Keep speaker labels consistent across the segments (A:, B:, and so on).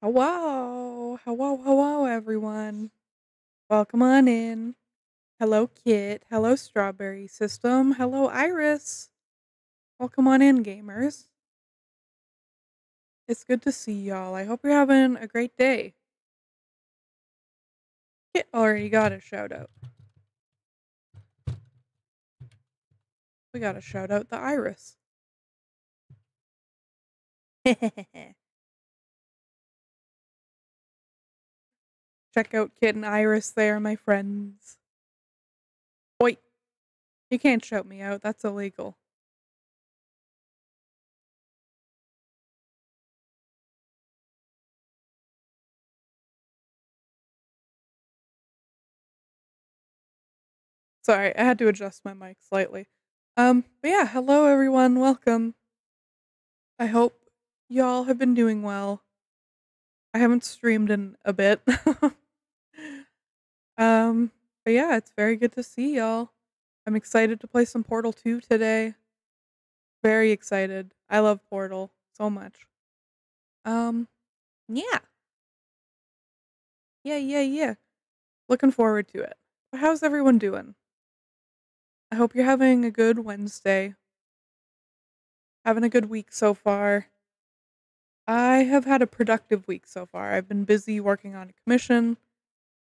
A: Hello, hello, everyone. Welcome on in. Hello, Kit. Hello, Strawberry System. Hello, Iris. Welcome on in, gamers. It's good to see y'all. I hope you're having a great day. Kit already got a shout out. We got to shout out the Iris. Check out Kit and Iris there, my friends. Wait, you can't shout me out. That's illegal. Sorry, I had to adjust my mic slightly. But yeah, hello everyone. Welcome. I hope y'all have been doing well. I haven't streamed in a bit. um, but yeah, it's very good to see y'all. I'm excited to play some Portal 2 today. Very excited. I love Portal so much. Um, yeah. Yeah. Looking forward to it. But how's everyone doing? I hope you're having a good Wednesday. Having a good week so far. I have had a productive week so far. I've been busy working on a commission,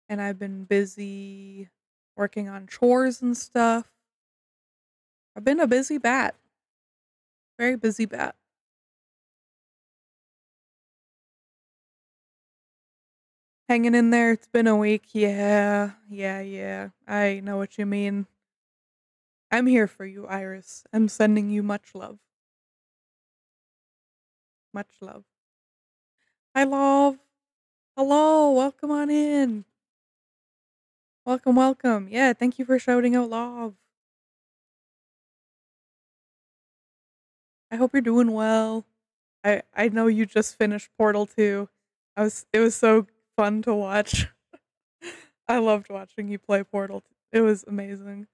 A: and I've been busy working on chores and stuff. I've been a busy bat. Very busy bat. Hanging in there. It's been a week. Yeah. I know what you mean. I'm here for you, Iris. I'm sending you much love. Much love. Hi, love. Hello. Welcome on in. Welcome. Yeah, thank you for shouting out love. I hope you're doing well. I know you just finished Portal 2. It was so fun to watch. I loved watching you play Portal 2. It was amazing.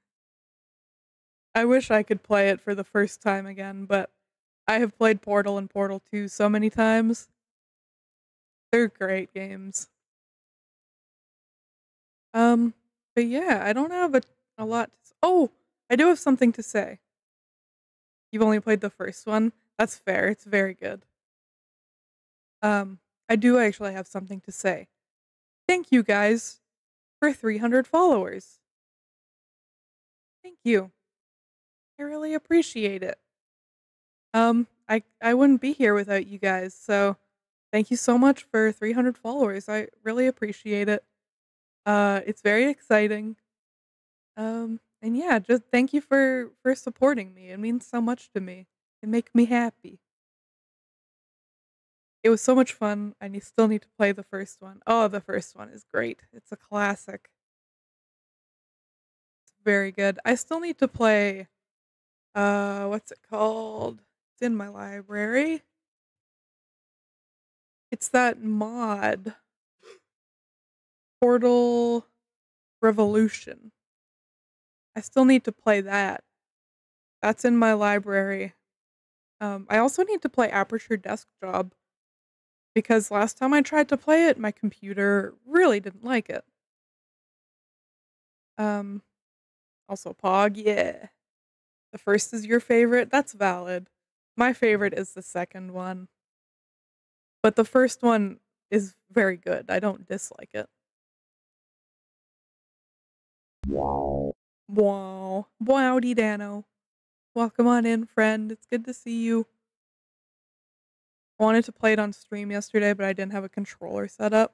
A: I wish I could play it for the first time again, but I have played Portal and Portal 2 so many times. They're great games. Um, but yeah, I don't have a lot oh, I do have something to say. You've only played the first one? That's fair. It's very good. I do actually have something to say. Thank you guys for 300 followers. Thank you. I really appreciate it. I wouldn't be here without you guys, so thank you so much for 300 followers. I really appreciate it. It's very exciting. And yeah, just thank you for supporting me. It means so much to me. It makes me happy. It was so much fun. Still need to play the first one. Oh, the first one is great. It's a classic. It's very good. I still need to play what's it called? It's in my library. It's that mod. Portal Revolution. I still need to play that. That's in my library. I also need to play Aperture Desk Job because last time I tried to play it, my computer really didn't like it. Um, Also Pog, yeah. The first is your favorite. That's valid. My favorite is the second one, but the first one is very good. I don't dislike it. Wow. Wowdy Dano. Welcome on in, friend. It's good to see you. I wanted to play it on stream yesterday, but I didn't have a controller set up.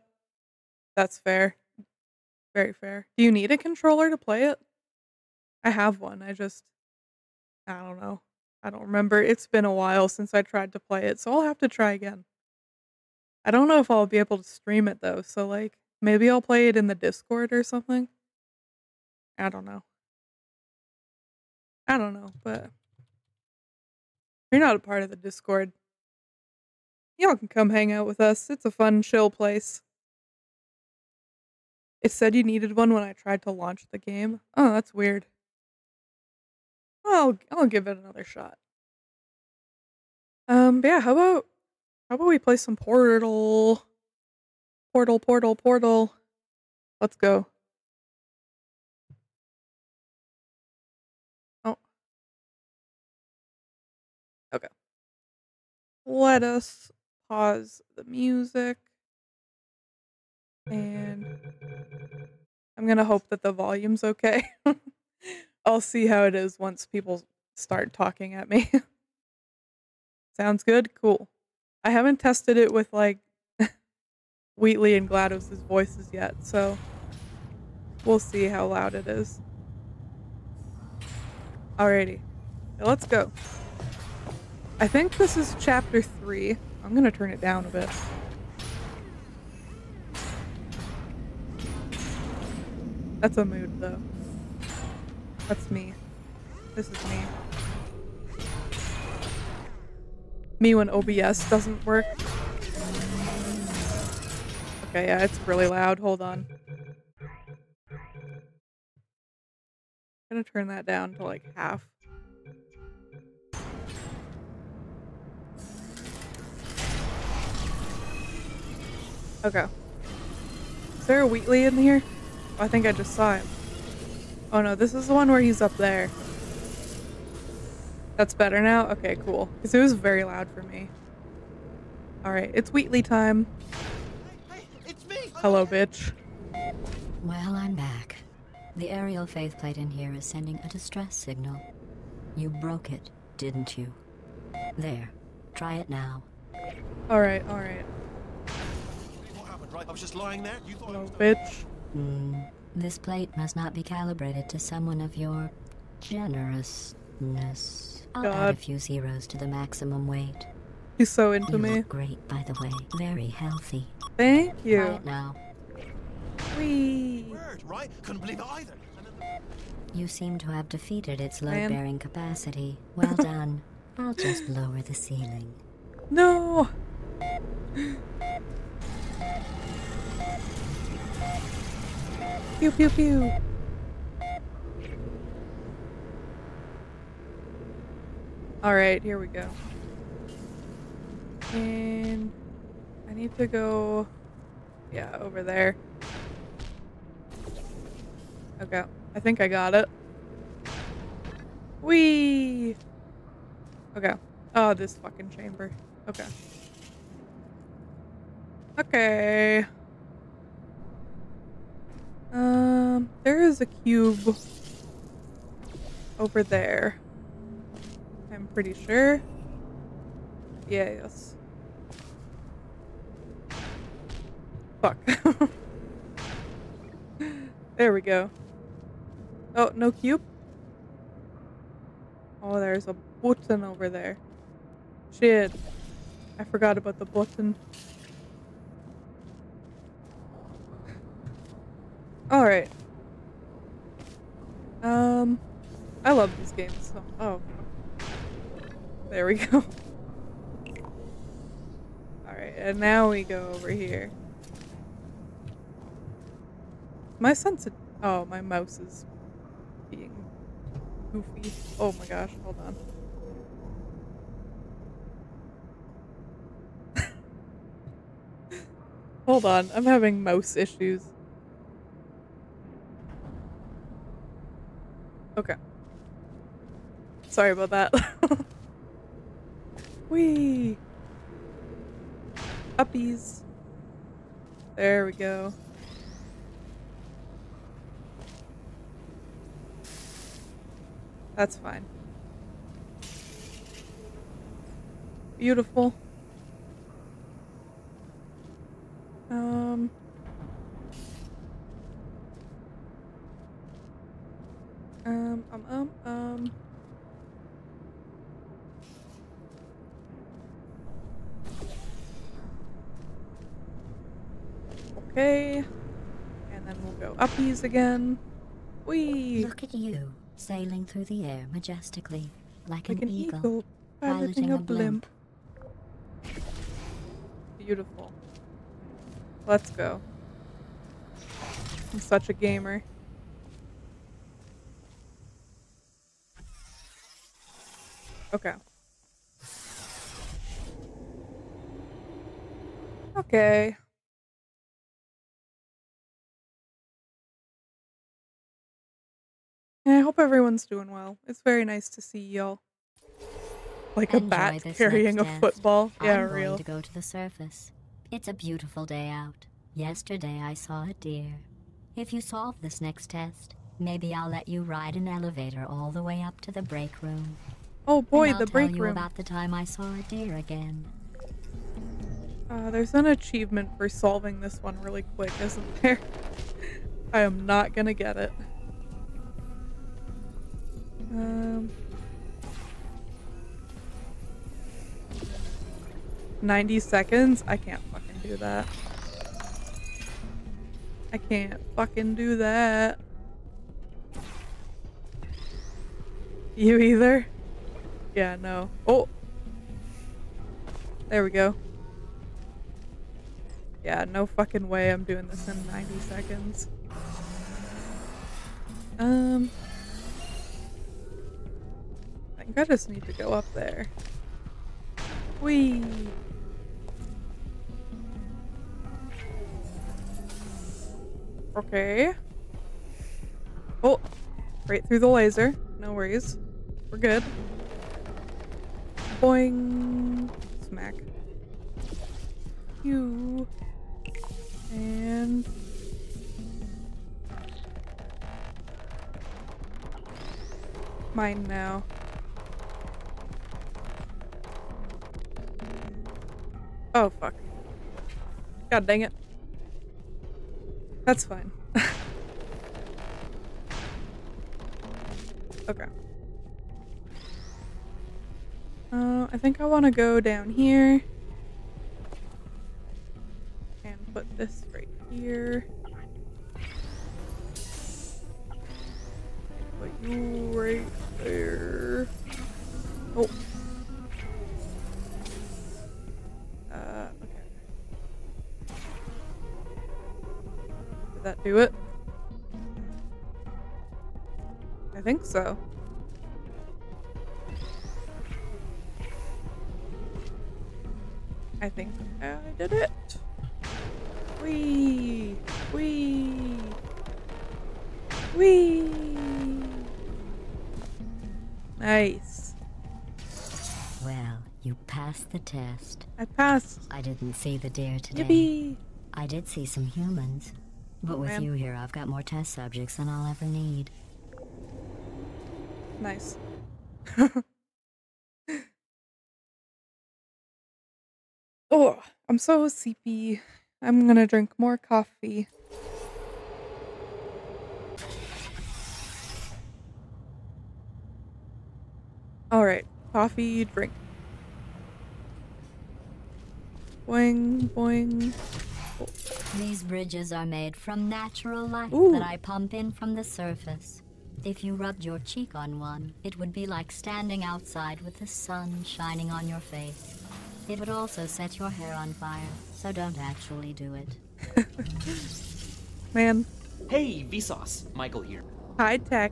A: That's fair. Very fair. Do you need a controller to play it? I have one. I don't know. I don't remember. It's been a while since I tried to play it, so I'll have to try again. I don't know if I'll be able to stream it though, so like maybe I'll play it in the Discord or something. I don't know. But if you're not a part of the Discord, y'all can come hang out with us. It's a fun, chill place. It said you needed one when I tried to launch the game. Oh, that's weird. I'll give it another shot. But yeah, how about we play some Portal? Portal, portal, portal. Let's go. Oh, okay. Let us pause the music. And I'm gonna hope that the volume's okay. I'll see how it is once people start talking at me. Sounds good? Cool. I haven't tested it with, like, Wheatley and GLaDOS' voices yet, so we'll see how loud it is. Alrighty. Let's go. I think this is chapter 3. I'm gonna turn it down a bit. That's a mood, though. That's me. This is me. Me when OBS doesn't work. Okay, yeah, it's really loud. Hold on. I'm gonna turn that down to like half. Okay. Is there a Wheatley in here? Oh, I think I just saw him. Oh no, this is the one where he's up there. That's better now? Okay, cool. Because it was very loud for me. Alright, it's Wheatley time.
B: Hey, it's me!
A: Hello, bitch.
C: Well, I'm back. The aerial faithplate in here is sending a distress signal. You broke it, didn't you? There. Try it now.
A: Alright, alright.
B: What happened, right? I was just lying there. You thought I
A: Hello,
B: was
A: bitch.
C: This plate must not be calibrated to someone of your generousness. I'll add a few zeros to the maximum weight.
A: He's so into
C: You
A: me.
C: look great, by the way. Very healthy.
A: Thank
C: Try
A: you.
C: it now.
A: Whee!
B: word, right? Couldn't believe it either.
C: You seem to have defeated its
A: Man.
C: load-bearing capacity. Well done. I'll just lower the ceiling.
A: No! Pew pew pew. Alright, here we go. And I need to go, yeah, over there. Okay, I think I got it. Whee! Okay. Oh, this fucking chamber. Okay. Okay. There is a cube over there. I'm pretty sure. Yes. Fuck. There we go. Oh, no cube? Oh, there's a button over there. Shit. I forgot about the button. Alright. I love these games. So, oh. There we go. Alright, and now we go over here. My oh, my mouse is being goofy. Oh my gosh, hold on. Hold on, I'm having mouse issues. Okay. Sorry about that. Whee! Uppies. There we go. That's fine. Beautiful. Okay. And then we'll go uppies again. Whee!
C: Look at you, sailing through the air majestically, like
A: Like
C: an eagle,
A: piloting a blimp. Beautiful. Let's go. I'm such a gamer. Okay. Okay. I hope everyone's doing well. It's very nice to see y'all. Like a
C: Enjoy
A: bat
C: this
A: carrying a
C: next test.
A: football. Yeah,
C: I'm going
A: real.
C: to go to the surface. It's a beautiful day out. Yesterday I saw a deer. If you solve this next test, maybe I'll let you ride an elevator all the way up to the break room.
A: Oh boy,
C: and I'll
A: the break
C: tell you
A: room.
C: about the time I saw a deer again.
A: There's an achievement for solving this one really quick, isn't there? I am not gonna get it. 90 seconds? I can't fucking do that. I can't fucking do that. You either? Yeah, no. Oh! There we go. Yeah, no fucking way I'm doing this in 90 seconds. I think I just need to go up there. Whee! Okay. Oh! Right through the laser. No worries. We're good. Boing! Smack. You. And... mine now. Oh, fuck. God dang it. That's fine. Okay. I think I want to go down here. And put this right here. Put you right there. Oh. Okay. Did that do it? I think so. I think I did it. Whee! Whee! Whee! Nice.
C: Well, you passed the test.
A: I passed.
C: I didn't see the deer today.
A: Yippee!
C: I did see some humans. But with
A: Man.
C: you here, I've got more test subjects than I'll ever need.
A: Nice. Oh, I'm so sleepy. I'm gonna drink more coffee. Alright, coffee drink. Boing, boing. Oh.
C: These bridges are made from natural light
A: Ooh.
C: that I pump in from the surface. If you rubbed your cheek on one, it would be like standing outside with the sun shining on your face. It would also set your hair on fire, so don't actually do it.
A: Man,
D: Hey, Vsauce. Michael here.
A: high tech.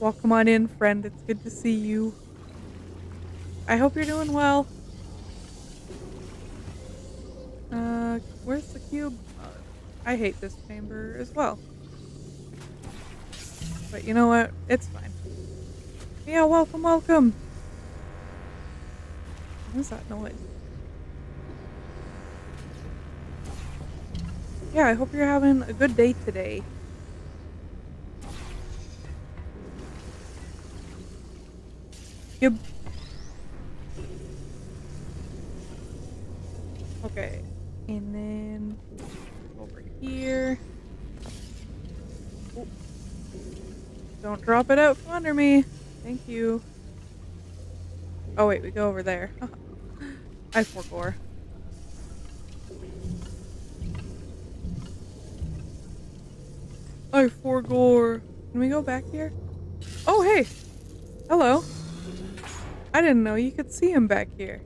A: Welcome on in, friend. It's good to see you. I hope you're doing well. Where's the cube? I hate this chamber as well. But you know what? It's fine. Yeah, welcome, welcome. What is that noise? Yeah, I hope you're having a good day today. Yep. Okay. And then over here. Oh. Don't drop it out from under me. Thank you. Oh wait, we go over there. I forgot. I forgot. Can we go back here? Oh hey! Hello. I didn't know you could see him back here.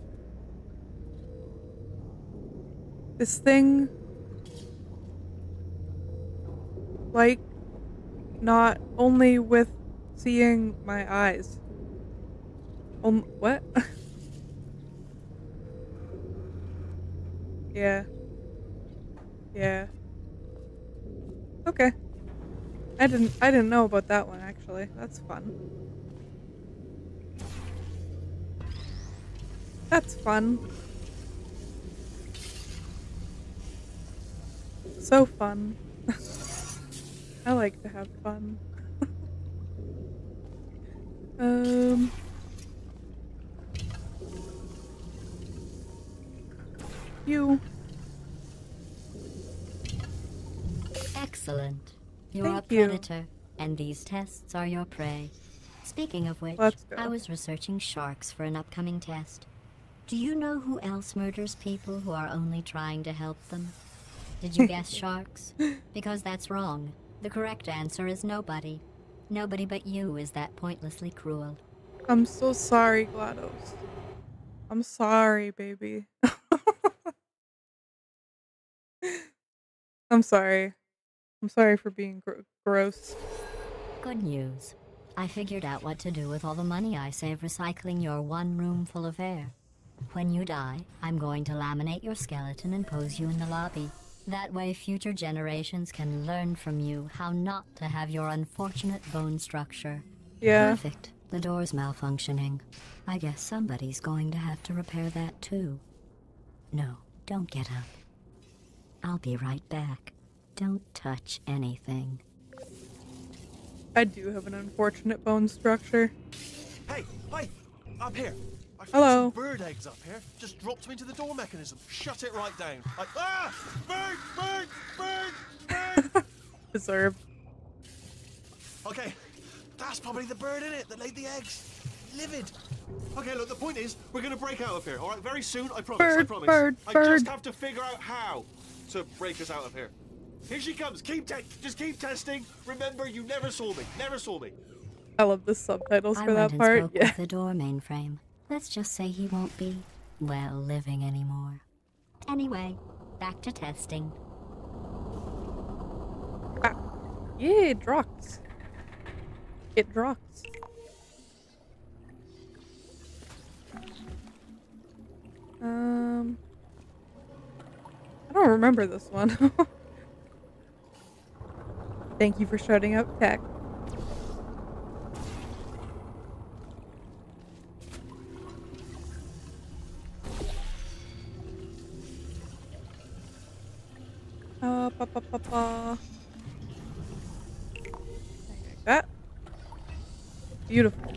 A: This thing, like, not only with seeing my eyes. What? Yeah. Yeah. Okay. I didn't know about that one actually. That's fun. That's fun. So fun. I like to have fun. You.
C: Excellent. You're a
A: Thank you.
C: predator, and these tests are your prey. Speaking of which,
A: Let's go.
C: I was researching sharks for an upcoming test. Do you know who else murders people who are only trying to help them? Did you guess sharks? Because that's wrong. The correct answer is nobody. Nobody but you is that pointlessly cruel.
A: I'm so sorry, GLaDOS. I'm sorry, baby. I'm sorry. I'm sorry for being gross.
C: Good news. I figured out what to do with all the money I save recycling your one room full of air. When you die, I'm going to laminate your skeleton and pose you in the lobby. That way future generations can learn from you how not to have your unfortunate bone structure.
A: Yeah.
C: Perfect. The door's malfunctioning. I guess somebody's going to have to repair that too. No, don't get up. I'll be right back. Don't touch anything.
A: I do have an unfortunate bone structure.
B: Hey, up here. I found
A: Hello.
B: some bird eggs up here. Just dropped them into the door mechanism. Shut it right down. Like, bird!
A: Deserved.
B: Okay, that's probably the bird in it that laid the eggs. Livid. Okay, look, the point is, we're gonna break out of here, all right? Very soon, I promise, I promise. I just have to figure out how to break us out of here. Here she comes. Just keep testing. Remember, you never saw me. Never saw me.
A: I love the subtitles
C: I
A: for that
C: went and
A: part.
C: spoke
A: Yeah.
C: with the door mainframe. Let's just say he won't be, well, living anymore. Anyway, back to testing.
A: Ah. Yeah, Drox. Get Drox. I don't remember this one. Thank you for shutting up tech. Like that. Beautiful.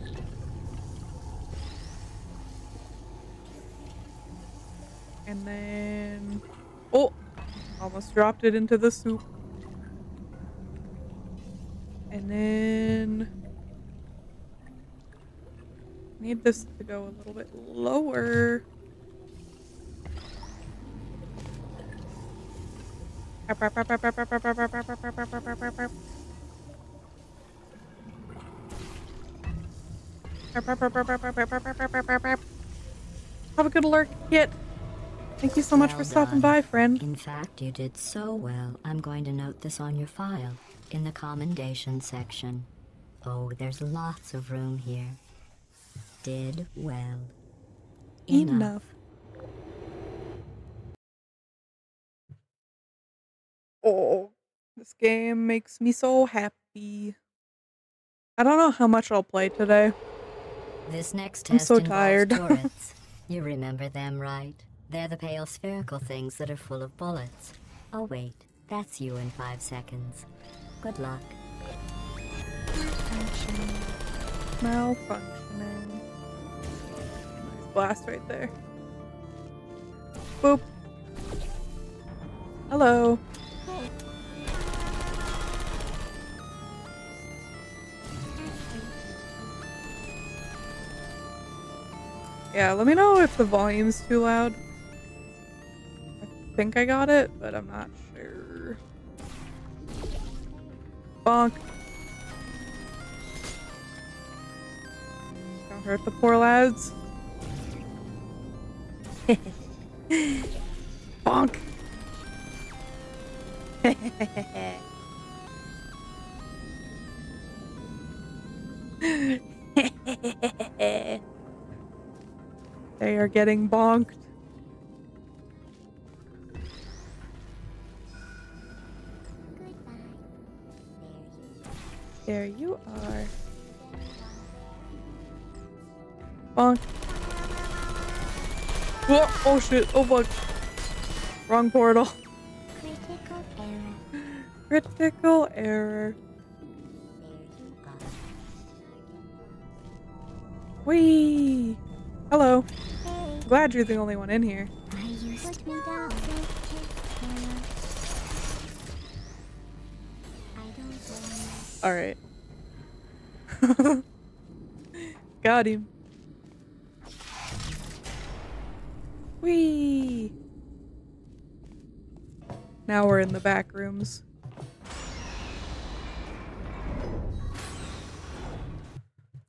A: And then... Oh! Almost dropped it into the soup. And then... Need this to go a little bit lower. Have a good lurk, Kit. Thank you so much for stopping by, friend.
C: In fact, you did so well, I'm going to note this on your file, in the commendation section. Oh, there's lots of room here. Did well.
A: Enough. Oh, this game makes me so happy. I don't know how much I'll play today.
C: This next
A: I'm
C: test
A: so
C: involves
A: tired.
C: turrets. You remember them, right? They're the pale spherical things that are full of bullets. Oh wait, that's you in 5 seconds. Good luck.
A: Malfunctioning. Nice blast right there. Boop. Hello. Yeah, let me know if the volume's too loud. I think I got it, but I'm not sure. Bonk. Don't hurt the poor lads. Bonk. They are getting bonked. There you are. Bonk. Whoa, oh shit, oh fuck. Wrong portal.
C: Critical error.
A: Critical error. Whee! Hello. Glad you're the only one in here.
C: I used to be down.
A: Alright. Got him. Whee! Now we're in the back rooms.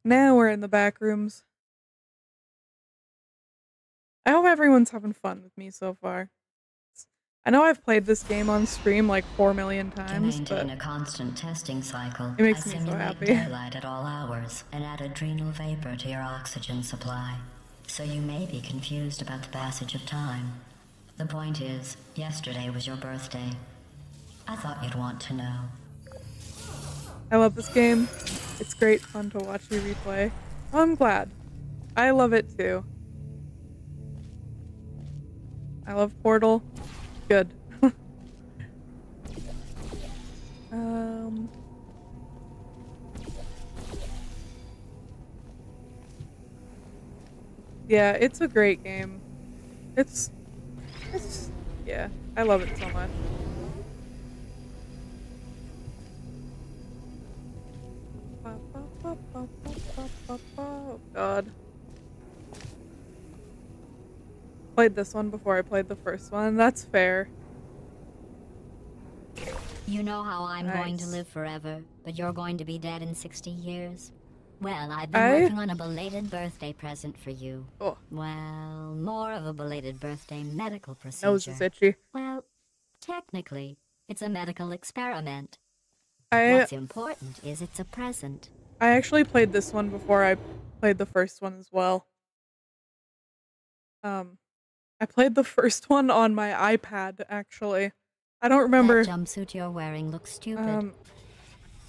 A: Now we're in the back rooms. I hope everyone's having fun with me so far. I know I've played this game on stream like 4 million times,
E: to
A: but
E: maintain a constant testing cycle,
A: it makes
E: I
A: me so
E: simulate
A: happy.
E: daylight at all hours and add adrenal vapor to your oxygen supply. So you may be confused about the passage of time. The point is, yesterday was your birthday. I thought you'd want to know.
A: I love this game. It's great fun to watch you replay. Oh, I'm glad. I love it too. I love Portal. Good. Yeah, it's a great game. It's yeah, I love it so much. Oh god. Played this one before I played the first one. That's fair.
C: You know how I'm going to
A: Nice.
C: live forever, but you're going to be dead in 60 years? Well, I've been working on a belated birthday present for you.
A: Oh,
C: Well, more of a belated birthday medical procedure.
A: nose is itchy.
C: Well, technically, it's a medical experiment.
A: I
C: What's important is it's a present.
A: actually played this one before I played the first one as well. I played the first one on my iPad actually. I don't remember.
C: That jumpsuit you're wearing looks stupid.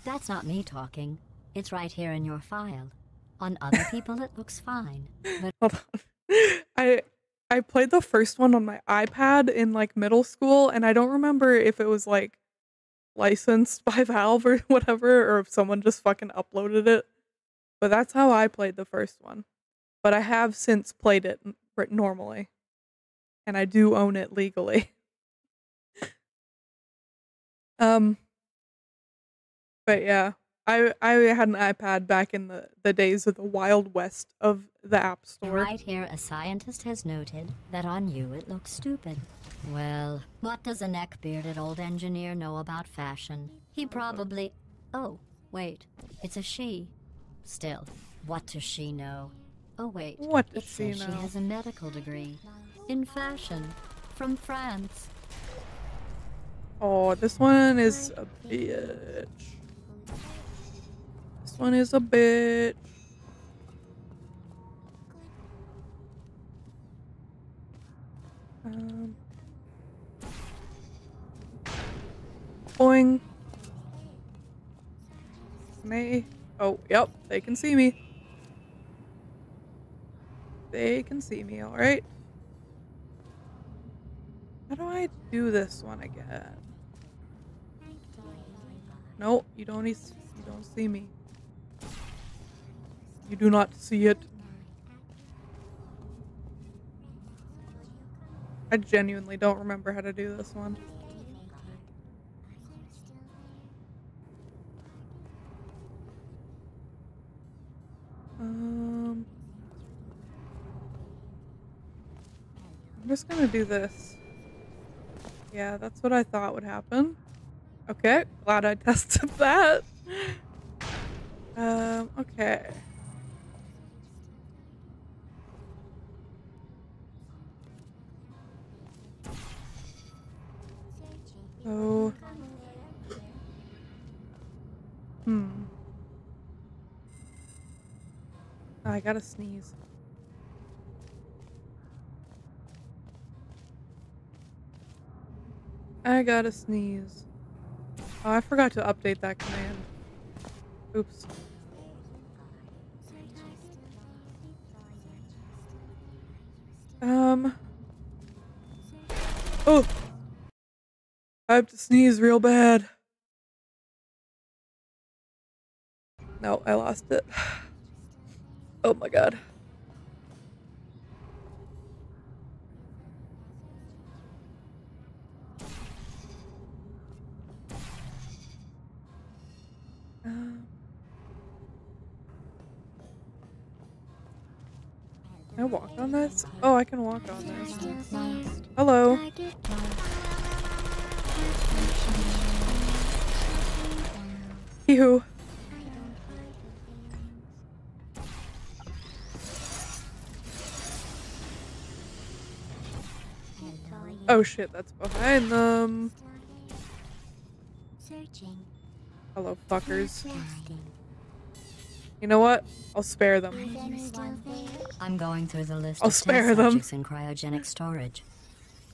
C: That's not me talking. It's right here in your file. On other people, it looks fine. But
A: Hold on. I played the first one on my iPad in like middle school, and I don't remember if it was like licensed by Valve or whatever, or if someone just fucking uploaded it. But that's how I played the first one. But I have since played it normally, and I do own it legally. But yeah. I had an iPad back in the days of the Wild West of the App Store.
C: right here, a scientist has noted that on you it looks stupid. Well, what does a neck-bearded old engineer know about fashion? He probably... Oh, wait. It's a she. Still, what does she know? Oh, wait.
A: What does
C: it
A: she
C: says
A: know?
C: she has a medical degree. In fashion. From France.
A: Oh, this one is a bitch. This one is a bitch. Boing. May. Oh, yep. They can see me. They can see me, alright. How do I do this one again? No, you don't see me. You do not see it. I genuinely don't remember how to do this one. I'm just gonna do this. Yeah, that's what I thought would happen. Okay, glad I tested that. Okay. So, I gotta sneeze. I gotta sneeze. Oh, I forgot to update that command. Oops. Oh! I have to sneeze real bad. No, I lost it. Oh my god. Can I walk on this? Oh, I can walk on this. Hello. Ew. Oh shit, that's behind them. Hello, fuckers. You know what? I'll spare them.
E: I'm going through the list
A: I'll
E: of
A: spare
E: test
A: them.
E: subjects in cryogenic storage.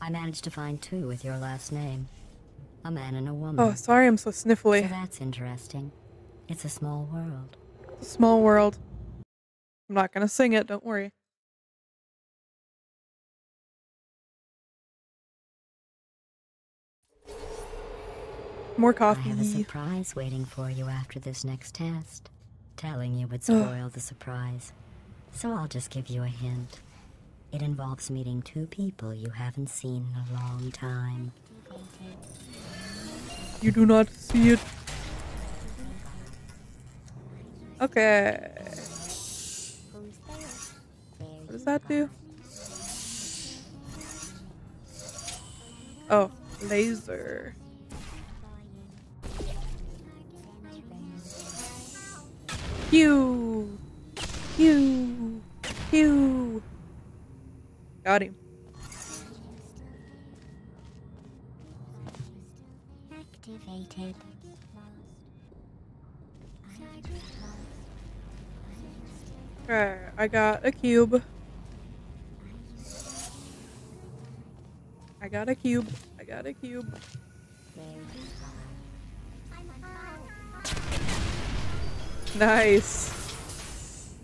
E: I managed to find 2 with your last name. A man and a woman.
A: Oh, sorry I'm so sniffly.
E: So that's interesting. It's a small world.
A: It's a small world. I'm not gonna sing it, don't worry. More coffee.
E: I have a surprise waiting for you after this next test. Telling you would spoil the surprise. So I'll just give you a hint. It involves meeting 2 people you haven't seen in a long time.
A: You do not see it. Okay. What does that do? Oh, laser. Pew! Pew! Pew! Got him.
C: Activated.
A: Okay, I got a cube. I got a cube. I got a cube. Nice.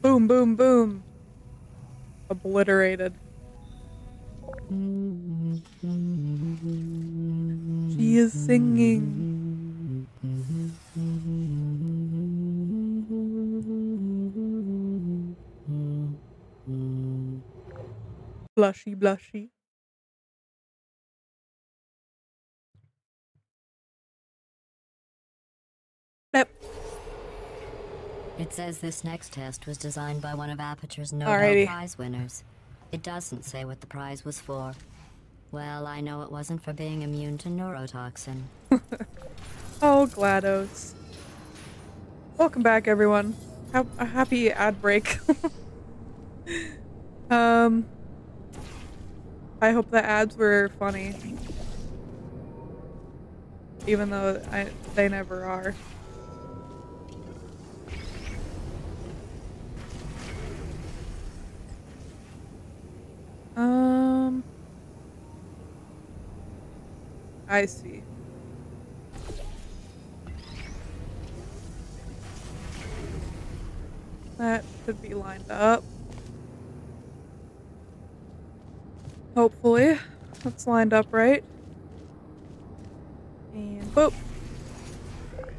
A: Boom, boom, boom. Obliterated. She is singing. Blushy, blushy. Yep.
E: It says this next test was designed by one of Aperture's Nobel
A: Alrighty.
E: Prize winners. It doesn't say what the prize was for. Well, I know it wasn't for being immune to neurotoxin.
A: Oh, GLaDOS. Welcome back, everyone. A happy ad break. I hope the ads were funny. Even though they never are. I see. That should be lined up. Hopefully. That's lined up right. And boop.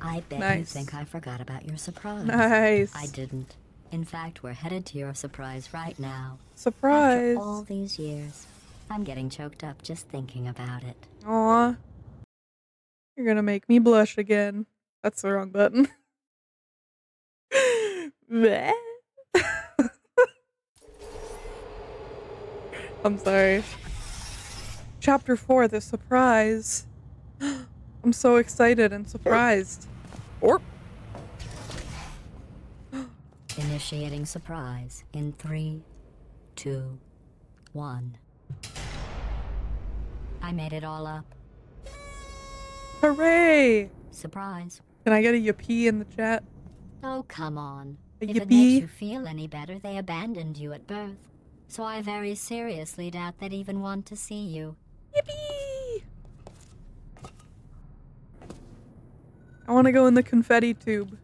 E: I bet you
A: Nice.
E: think I forgot about your surprise.
A: Nice.
E: I didn't. In fact, we're headed to your surprise right now.
A: Surprise.
E: After all these years, I'm getting choked up just thinking about it.
A: Aw. You're gonna make me blush again. That's the wrong button. Bleh. I'm sorry. Chapter 4, the surprise. I'm so excited and surprised. Or
E: Initiating surprise in 3, 2, 1. I made it all up.
A: hooray!
E: Surprise.
A: Can I get a yippee in the chat?
E: Oh, come on.
A: A
E: If it
A: yippee?
E: makes you feel any better, they abandoned you at birth. So I very seriously doubt they'd even want to see you.
A: Yippee! I want to go in the confetti tube.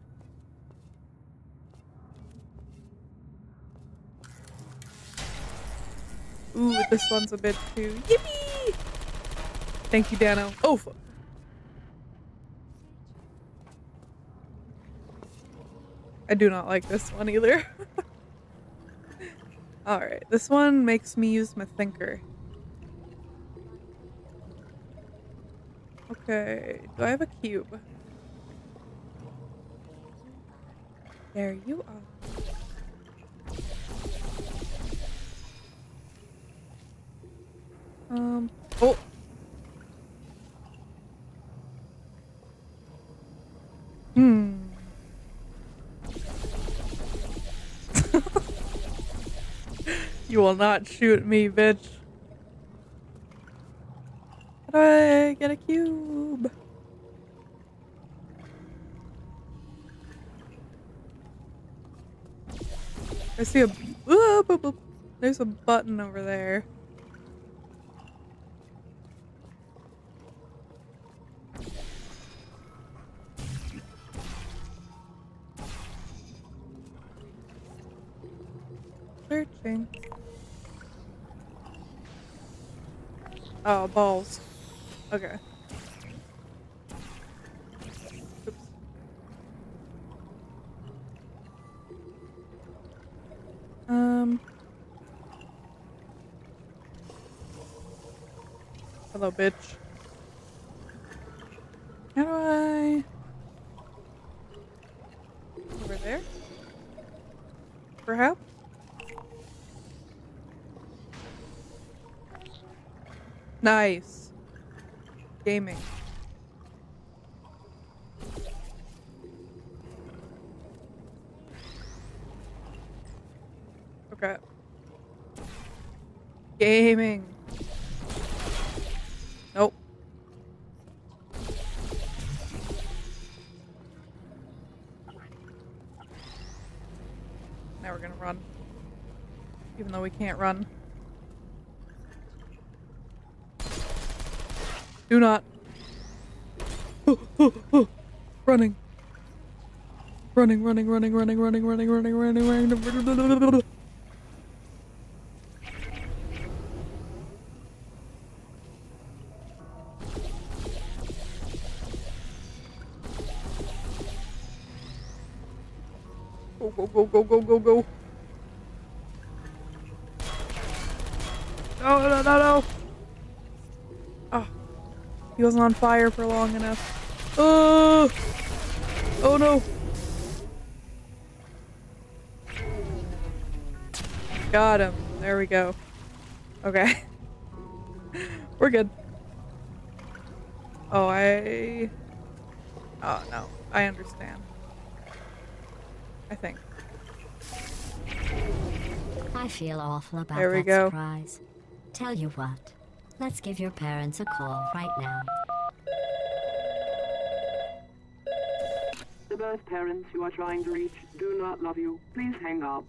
A: Ooh, this one's a bit too. Yippee! Thank you, Dano. Oh, fuck. I do not like this one either. Alright, this one makes me use my thinker. Okay, do I have a cube? There you are. Oh. You will not shoot me, bitch. How do I get a cube? I see a... Ooh, boop, boop. There's a button over there. Searching. Oh, balls. Okay. Oops. Hello, bitch. How do I... Over there? Perhaps? Nice. Gaming. Okay. Gaming. Nope. Now we're gonna run. Even though we can't run. Do not. Running. Running, running, running, running, running, running, running, running, running. Go, go, go, go, go, go, go. No, no, no, no. Oh. He wasn't on fire for long enough. Oh! Oh no! Got him. There we go. Okay. We're good. Oh, oh no. I understand. I think.
C: I feel awful about
A: there we
C: that
A: go.
C: surprise. Tell you what. Let's give your parents a call right now.
F: The birth parents you are trying to reach do not love you. Please hang up.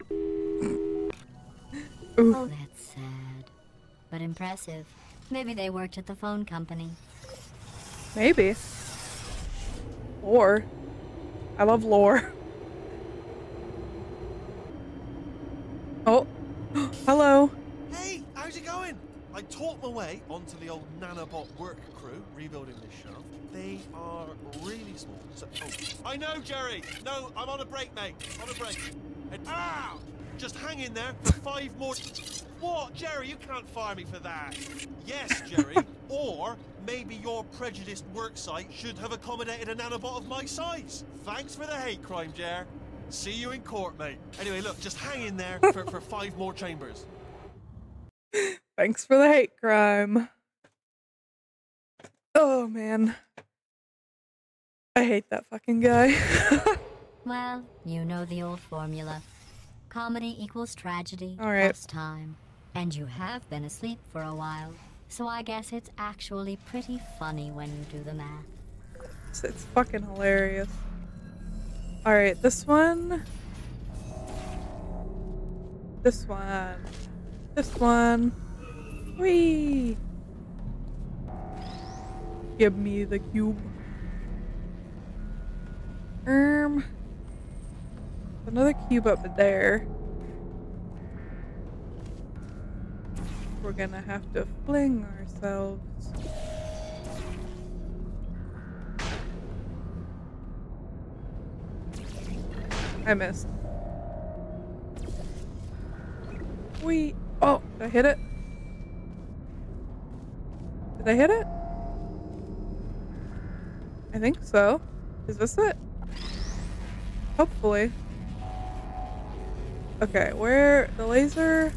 C: Oh, that's sad. But impressive. Maybe they worked at the phone company.
A: Maybe. Lore. I love lore. Oh. Hello.
B: Hey, how's it going? I taught my way onto the old nanobot work crew rebuilding this shaft. They are really small. So, I know, Jerry. No, I'm on a break, mate. On a break. And, ow! Just hang in there for 5 more. What, Jerry? You can't fire me for that. Yes, Jerry. Or maybe your prejudiced work site should have accommodated a nanobot of my size. Thanks for the hate crime, Jer. See you in court, mate. Anyway, look, just hang in there for 5 more chambers.
A: Thanks for the hate crime. Oh, man. I hate that fucking guy.
C: Well, you know the old formula. Comedy equals tragedy
A: All right.
C: plus time. And you have been asleep for a while, so I guess it's actually pretty funny when you do the math.
A: It's fucking hilarious. Alright, this one. This one. This one. Whee! Give me the cube. Another cube up there. we're gonna have to fling ourselves. I missed. Oh, did I hit it? Did I hit it? I think so. Is this it? Hopefully. Okay, where the laser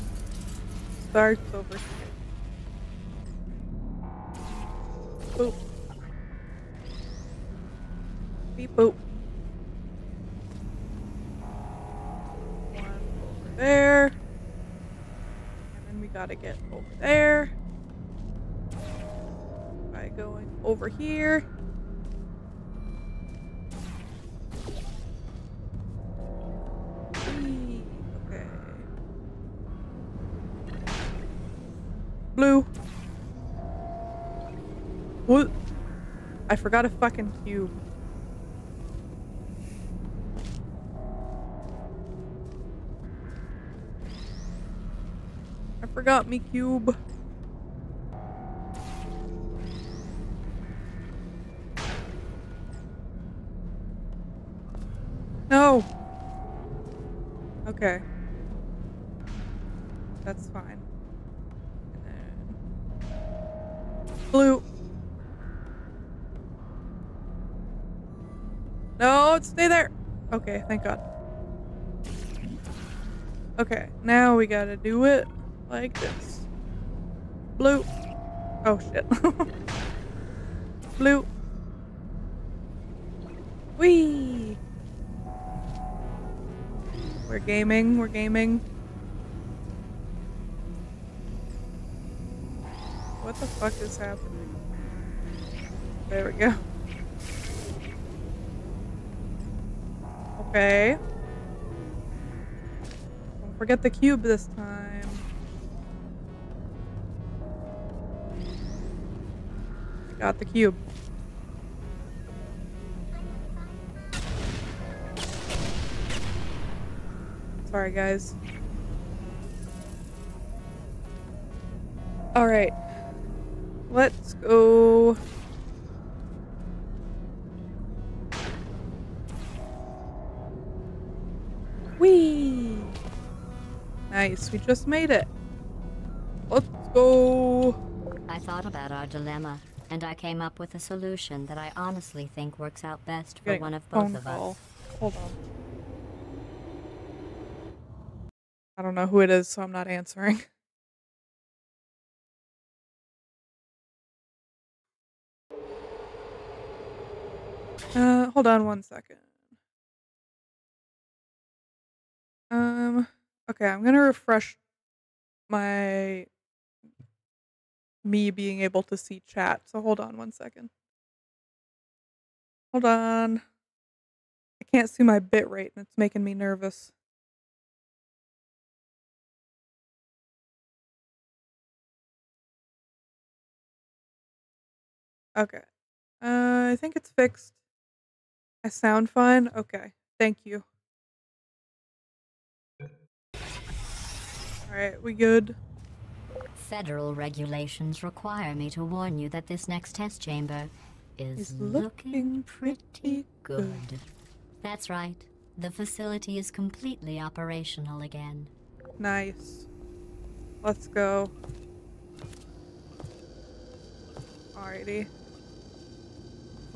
A: starts over here. Boop. Beep boop. One over there. And then we gotta get over there. By going over here. Okay. Blue. What? I forgot a fucking cube. I forgot me cube. No. Okay. That's fine. And then blue. No, stay there. Okay, thank God. Okay, now we gotta do it like this. Blue. Oh shit. Blue. Whee! We're gaming, we're gaming. What the fuck is happening? There we go. Okay. Don't forget the cube this time. Got the cube. Sorry, guys. Alright. Let's go. Whee! Nice, we just made it. Let's go.
C: I thought about our dilemma, and I came up with a solution that I honestly think works out best for
A: Getting
C: one
A: a
C: of both
A: phone
C: of
A: call.
C: us.
A: Hold on. I don't know who it is, so I'm not answering. Hold on one second. Okay, I'm gonna refresh my me being able to see chat, so hold on one second. Hold on. I can't see my bitrate and it's making me nervous. Okay. I think it's fixed. I sound fine? Okay. Thank you. Alright, we good?
C: Federal regulations require me to warn you that this next test chamber is looking pretty good. That's right. The facility is completely operational again.
A: Nice. Let's go. Alrighty.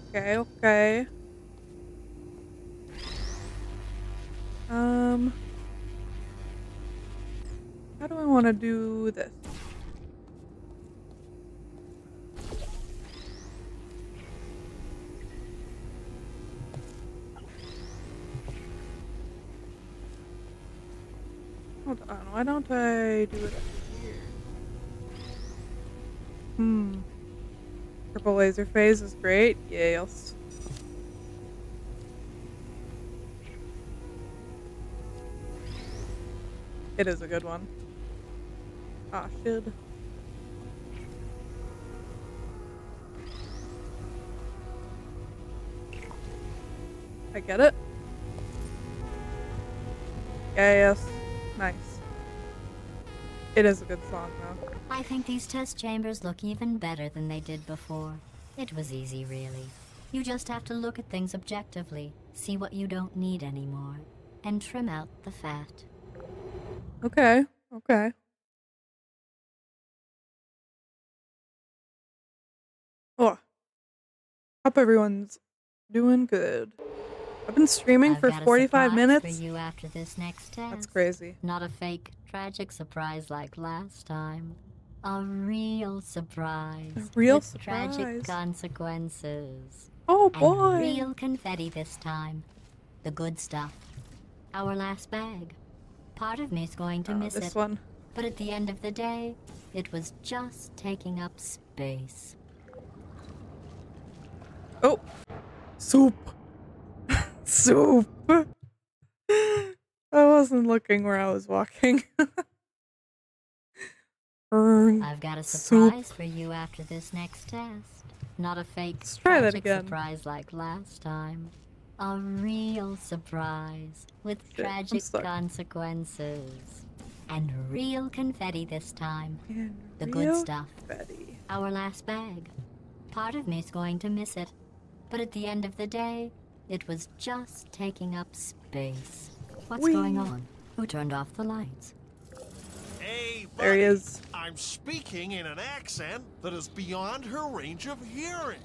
A: Okay, okay. How do I want to do this? Hold on, why don't I do it up here? Purple laser phase is great. Yes. It is a good one. Ah, shit. I get it. Yes. Nice. It is a good song, though.
C: I think these test chambers look even better than they did before. It was easy, really. You just have to look at things objectively, see what you don't need anymore, and trim out the fat.
A: Okay, okay. Oh, hope everyone's doing good. I've been streaming for 45 minutes.
C: For you after this next test.
A: That's crazy.
C: Not a fake, tragic surprise like last time. A real surprise.
A: A real
C: with
A: surprise.
C: Tragic consequences.
A: Oh boy.
C: And real confetti this time. The good stuff. Our last bag. Part of me's going to miss
A: this
C: it.
A: one.
C: But at the end of the day, it was just taking up space.
A: Oh, soup. Soup. I wasn't looking where I was walking.
C: I've got a surprise for you after this next test. Not a fake,
A: Let's try that
C: tragic
A: again.
C: surprise like last time. A real surprise with
A: Shit, I'm
C: tragic
A: stuck.
C: consequences. And real confetti this time.
A: And
C: The good
A: real
C: stuff.
A: confetti.
C: Our last bag. Part of me's going to miss it. But at the end of the day, it was just taking up space. What's
A: Whee!
C: going on? Who turned off the lights?
B: Hey, buddy.
A: There he is.
B: I'm speaking in an accent that is beyond her range of hearing.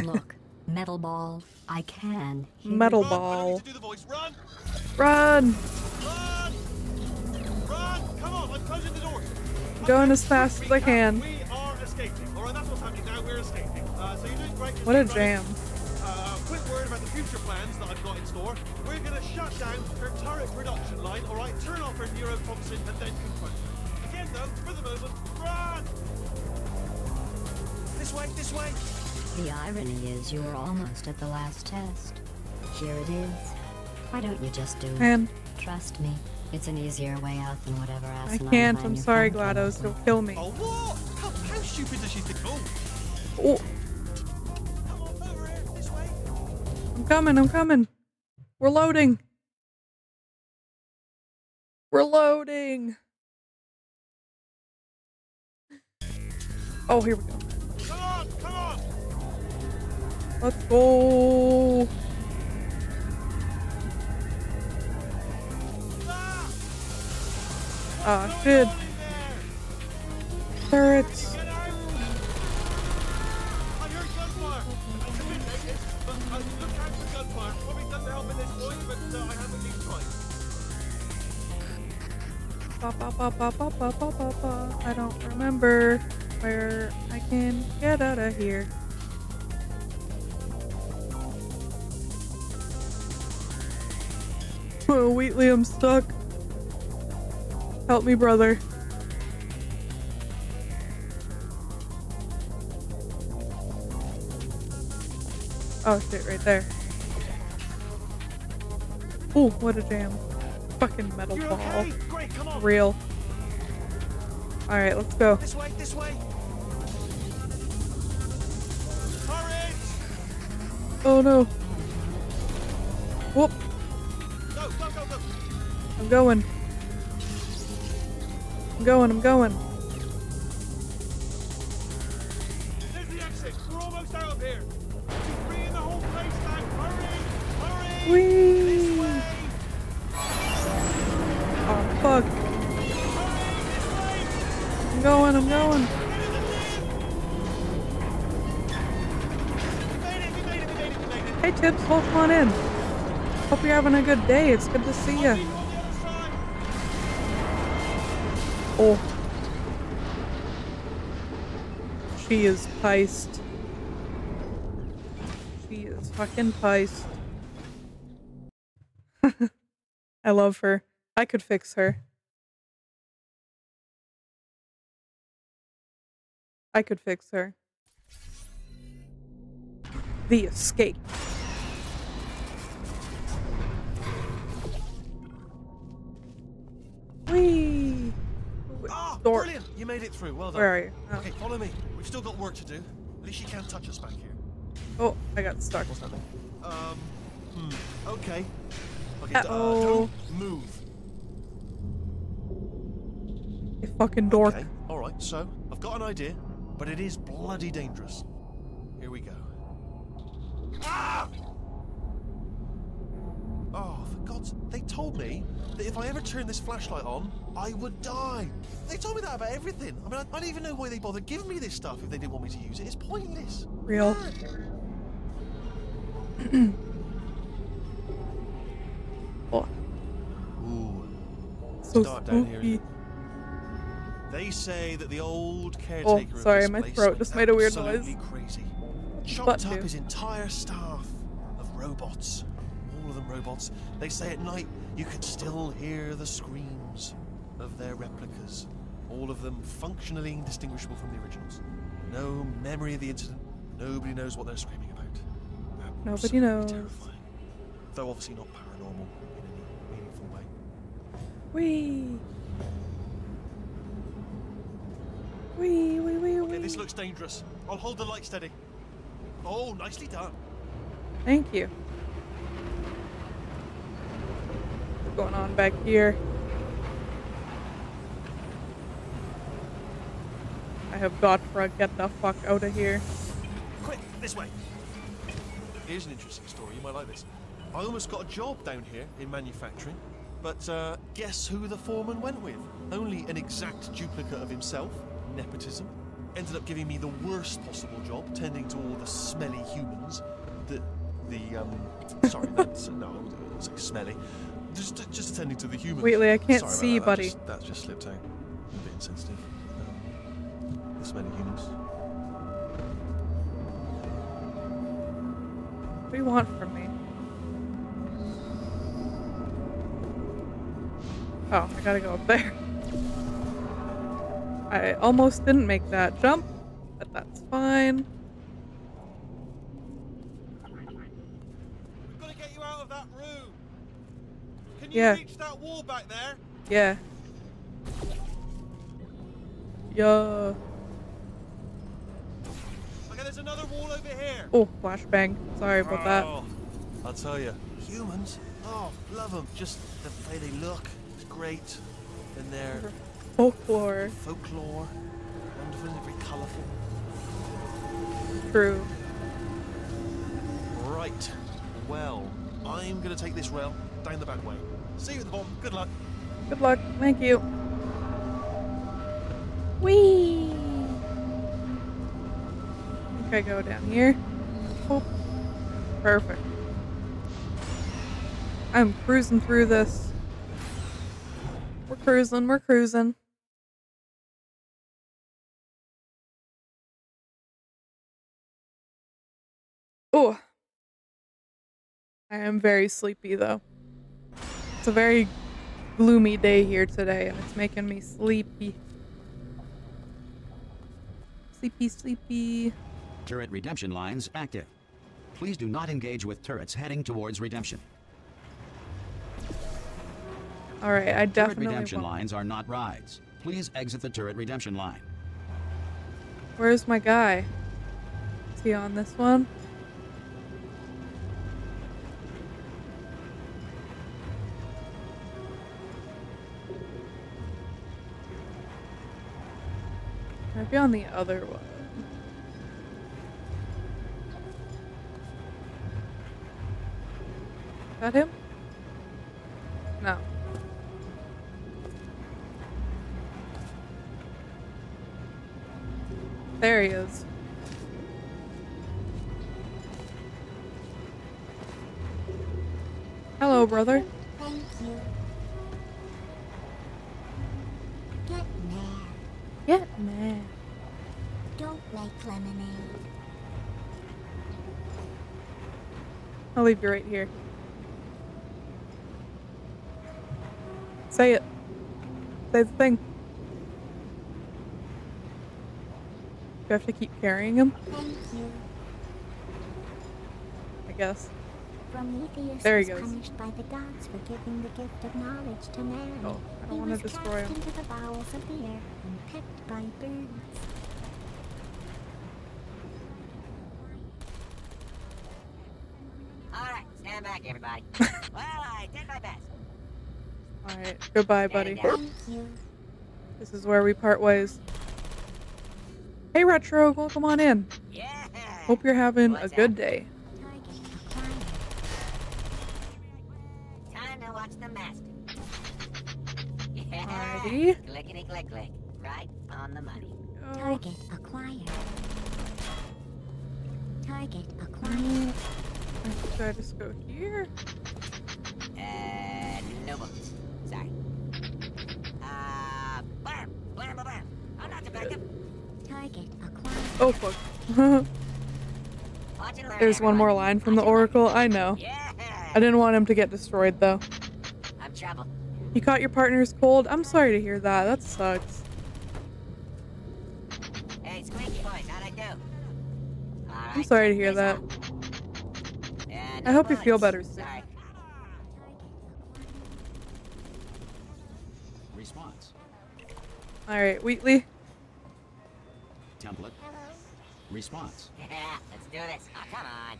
C: Look, metal ball, I can hear
A: Metal
B: Run, I don't
A: ball.
B: need to do the voice. Run!
A: Run!
B: Run! Run! Come on, I'm closing the doors.
A: I'm going as fast as I can.
B: We are escaping. All right, that's what's happening now. We're escaping. So you're doing great.
A: What a
B: Keep
A: jam.
B: running. Quick word about the future plans that I've got in store. We're going to shut down her turret production line, all right? Turn off her neurotoxin and then confront her. Again, though, for the moment, run! This way, this way.
C: The irony is you were almost at the last test. Here it is. Why don't you just do it?
A: Man,
C: Trust me, it's an easier way out than whatever
A: I
C: asinine
A: can't.
C: plan
A: I'm
C: you're
A: sorry,
C: thinking
A: GLaDOS.
C: of.
A: He'll kill me.
B: Oh, what? How stupid does she think? Oh,
A: Oh,
B: come on, over here, this way.
A: I'm coming. I'm coming. We're loading. We're loading. Oh, here we go.
B: Come on, come on.
A: Let's go.
B: Ah!
A: Ah, shit.
B: Go in there.
A: Turrets.
B: Get out! I heard gunfire. It's a bit negative, but I looked out for gunfire. Probably doesn't help at this point, but I haven't been trying.
A: Ba, ba, ba, ba, ba, ba, ba, ba, ba. I don't remember where I can get out of here. Oh, Wheatley, I'm stuck. Help me, brother. Oh shit, right there. Ooh, what a jam. Fucking metal
B: You're
A: ball.
B: okay? Great, come on.
A: Real. Alright, let's go.
B: This way, this way. Courage!
A: Oh no. Whoop.
B: Go, go, go, go.
A: I'm going. I'm going, I'm going.
B: There's the exit. We're almost out of here. She's bringing the whole place down. Hurry! Hurry!
A: Whee!
B: This way!
A: Oh fuck. I'm going, I'm going. Hey Tips, welcome on in. Hope you're having a good day. It's good to see you. Oh. She is piced. She is fucking piced. I love her. I could fix her. I could fix her. The escape. Whee!
B: Ah,
A: Door.
B: brilliant! You made it through. Well done.
A: Where are you? Oh.
B: Okay, follow me. We've still got work to do. At least she can't touch us back here.
A: Oh, I got stuck.
B: What's happening? Okay. Okay,
A: Uh-oh.
B: don't move.
A: You fucking dork.
B: Okay, alright, so I've got an idea, but it is bloody dangerous. Here we go. Ah! Oh, for God's... They told me that if I ever turned this flashlight on, I would die. They told me that about everything. I mean, I don't even know why they bothered giving me this stuff if they didn't want me to use it. It's pointless.
A: Real. Oh.
B: Ooh.
A: So
B: It's dark down here, isn't
A: spooky.
B: it? They say that the old
A: Oh,
B: caretaker
A: sorry,
B: of
A: my
B: this place
A: throat
B: went
A: just made a weird
B: absolutely
A: noise.
B: crazy.
A: Butt
B: Chopped up
A: do?
B: his entire staff of robots. All of them robots. They say at night you could still hear the screams of their replicas. All of them functionally indistinguishable from the originals. No memory of the incident. Nobody knows what they're screaming about.
A: Nobody
B: Absolutely
A: knows.
B: terrifying. Though obviously not paranormal in any meaningful way.
A: Wee. Wee, wee, wee,
B: Okay,
A: wee.
B: this looks dangerous. I'll hold the light steady. Oh, nicely done.
A: Thank you. What's going on back here? I have got to get the fuck out of here.
B: Quick, this way. Here's an interesting story. You might like this. I almost got a job down here in manufacturing, but guess who the foreman went with? Only an exact duplicate of himself. Nepotism. Ended up giving me the worst possible job, tending to all the smelly humans. Sorry, that's no, I was like smelly. Just attending to the humans.
A: Wheatley, I can't
B: Sorry
A: see,
B: about that.
A: buddy.
B: That's just slipped out. I'm a bit insensitive. The smelly humans.
A: What do you want from me? Oh, I gotta go up there. I almost didn't make that jump, but that's fine.
B: We've got to get you out of that room. Can you
A: Yeah.
B: reach that wall back there?
A: Yeah. Yeah.
B: Okay, there's another wall over here.
A: Oh, flashbang. Sorry about that.
B: Oh, I'll tell you. Humans? Oh, love them. Just the way they look. It's great. And their
A: Folklore.
B: folklore. Wonderful and very colourful.
A: True.
B: Right. Well, I'm going to take this rail down the back way. See you at the bottom. Good luck.
A: Good luck. Thank you. Whee! I think I go down here. Oh, perfect. I'm cruising through this. We're cruising, we're cruising. Oh. I am very sleepy though. It's a very gloomy day here today and it's making me sleepy. Sleepy, sleepy.
G: Turret redemption lines active. Please do not engage with turrets heading towards redemption.
A: Alright, I
G: Turret
A: definitely
G: redemption
A: won't.
G: lines are not rides. Please exit the turret redemption line.
A: Where's my guy? Is he on this one? Might be on the other one. Is that him? No. There he is. Hello, brother.
H: Thank you. Get mad.
A: Get mad.
H: Don't make lemonade.
A: I'll leave you right here. Say it. Say the thing. Do you have to keep carrying him?
H: Thank you.
A: I guess.
H: Prometheus
A: There he
H: was
A: goes.
H: punished by the gods for giving the gift of knowledge to man.
A: Oh, I don't
H: He
A: wanna
H: was
A: destroy
H: cast
A: him.
H: into the bowels of the earth and pecked by birds.
I: All right, stand back, everybody. Well, I did my best.
A: Alright, goodbye, buddy.
I: Getting down.
H: Thank you.
A: This is where we part ways. Hey, Retro, welcome on in.
I: Yeah.
A: Hope you're having a good day.
I: Time to watch the master.
A: Alrighty.
I: Clickety click click. Right on the money.
H: Target acquired. Target acquired.
A: Let's try to go here.
I: No books. Sorry. Blam, blam, blam. I'm not defective.
H: Target acquired.
A: Oh, fuck.
I: Watch and learn,
A: There's one more
I: everyone.
A: line from the
I: Watch and learn.
A: Oracle. I know.
I: Yeah.
A: I didn't want him to get destroyed, though.
I: I'm trouble.
A: You caught your partner's cold? I'm sorry to hear that. That sucks.
I: Hey, Squeaky boys, how'd I do? All
A: I'm
I: right,
A: sorry to
I: check
A: hear
I: this
A: that.
I: out. Yeah,
A: I hope you feel
I: bullets.
A: better soon.
I: Sorry.
G: Response.
A: Alright, Wheatley.
G: Template. Response.
I: Yeah, let's do this. Oh, come on.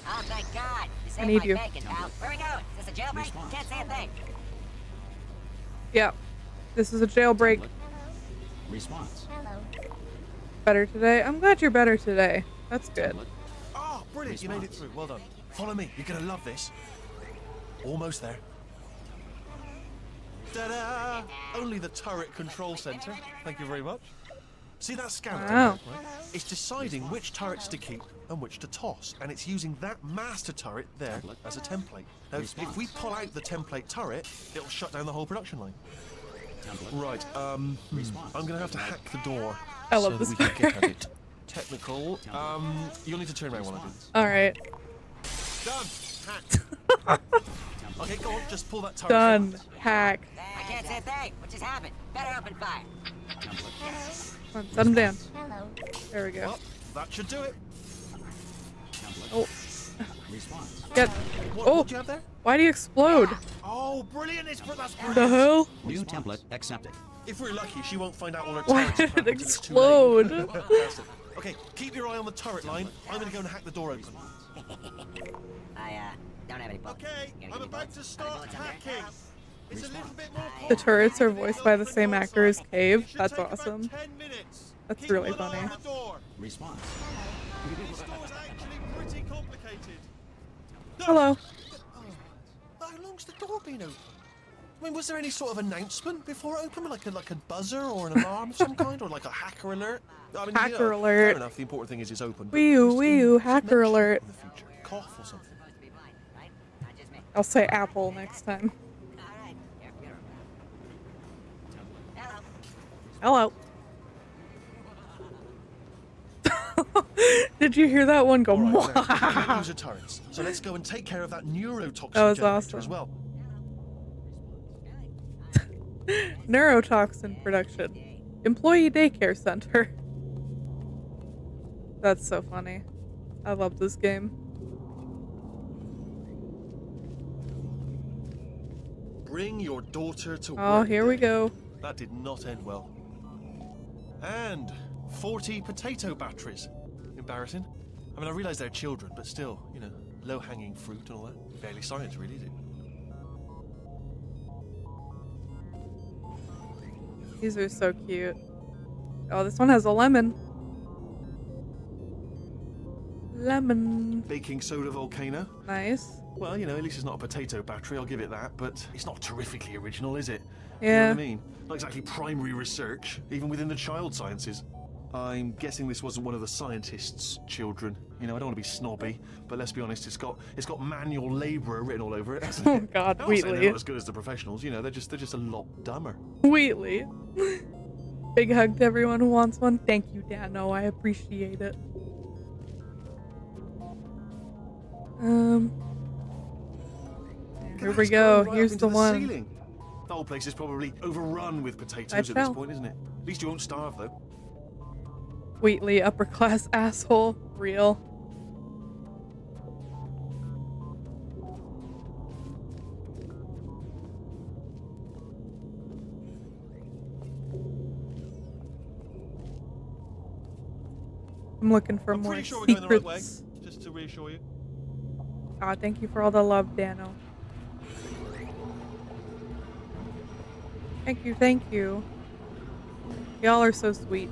I: Oh, thank God. You saved
A: need
I: my
A: you.
I: bacon, pal. Where we going? Is this a jailbreak?
G: Response.
I: Can't say a thing.
A: Yeah. This is a jailbreak.
G: Template. Response.
H: Hello.
A: Better today? I'm glad you're better today. That's good.
G: Template.
B: Oh, brilliant. You made it through. Well done. Follow me. You're going to love this. Almost there. Ta-da! Only the turret control center. Thank you very much. See that scout down
A: Wow.
B: there, right? It's deciding which turrets to keep and which to toss, and it's using that master turret there as a template. Now, if we pull out the template turret, it'll shut down the whole production line.
G: Template.
B: Right,
G: Response.
B: I'm gonna have to hack the door
A: I love
B: so
A: this
B: that we can get
A: part.
B: at it. Technical. You'll need to turn around while I do this.
A: Alright.
B: Done. Hacked. Okay, go on. Just pull that turret.
A: Done. Hack.
I: I can't say a thing. What just happened? Better open fire.
A: Come on, set him down.
H: Hello.
A: There we go.
B: Well, that should do it.
A: Oh,
G: Response.
A: get.
B: What
A: Oh,
B: do you have there?
A: why do you explode?
B: Oh, brilliant! That's brilliant.
A: The hell?
G: New template accepted.
B: If we're lucky, she won't find out all her
A: Why
B: turrets
A: did
B: cracked
A: it
B: until it's too late.
A: explode?
B: Fantastic. Okay, keep your eye on the turret line. I'm gonna go and hack the door open.
I: I don't have any bullets.
B: Okay,
I: You gonna
B: I'm
I: give me
B: about
I: bullets?
B: to
I: Are the
B: start
I: bullets in there?
B: hacking. It's a little bit more
A: The turrets are voiced by the same actor as Cave.
B: It should
A: That's
B: take about
A: awesome.
B: 10 minutes.
A: That's
B: Keep
A: really
B: one eye
A: funny.
B: on the door.
G: Response.
B: This door's actually pretty complicated.
A: Hello.
B: How long's the door been open? I mean, was there any sort of announcement before it opened, like a buzzer or an alarm of some kind, or like a hacker alert? I mean,
A: Hacker alert.
B: Fair enough. The important thing is it's open. but
A: Wee-oo,
B: just
A: wee-oo,
B: just
A: hacker
B: mention it
A: alert.
B: In the future, cough or something.
I: Supposed to be blind, right? Not just me.
A: I'll say Apple next time.
I: All right. You're Hello.
A: Hello. Did you hear that one go?
B: All right, now, we can't
A: "Mwah"?
B: use the turrets, so let's go and take care of that neurotoxin
A: That was
B: generator
A: awesome.
B: as well.
A: Neurotoxin production. Employee daycare center. That's so funny. I love this game.
B: Bring your daughter to work.
A: Oh, here we
B: day.
A: go.
B: That did not end well. And 40 potato batteries. Embarrassing. I mean, I realize they're children, but still, you know, low-hanging fruit and all that. Barely science, really, is it?
A: These are so cute. Oh, this one has a lemon. Lemon.
B: Baking soda volcano.
A: Nice.
B: Well, you know, at least it's not a potato battery, I'll give it that, but it's not terrifically original, is it? You know
A: Yeah.
B: what I mean? Not exactly primary research, even within the child sciences. I'm guessing this wasn't one of the scientists' children. You know, I don't want to be snobby, but let's be honest, it's got manual labourer written all over it, hasn't
A: Oh
B: it?
A: God,
B: I'm not saying they're
A: Wheatley.
B: not as good as the professionals, you know, they're just a lot dumber.
A: Wheatley. Big hug to everyone who wants one. Thank you, Dano. I appreciate it. Here we
B: That's
A: go.
B: going right
A: Here's
B: up
A: the
B: into
A: one.
B: Ceiling. The whole place is probably overrun with potatoes
A: I
B: at this
A: shall.
B: point, isn't it? At least you won't starve, though.
A: Wheatley, upper class asshole. Real. I'm looking for
B: I'm
A: more
B: pretty sure we're going the right way,
A: secrets.
B: just to reassure you.
A: Ah, thank you for all the love, Dano. Thank you, thank you. Y'all are so sweet.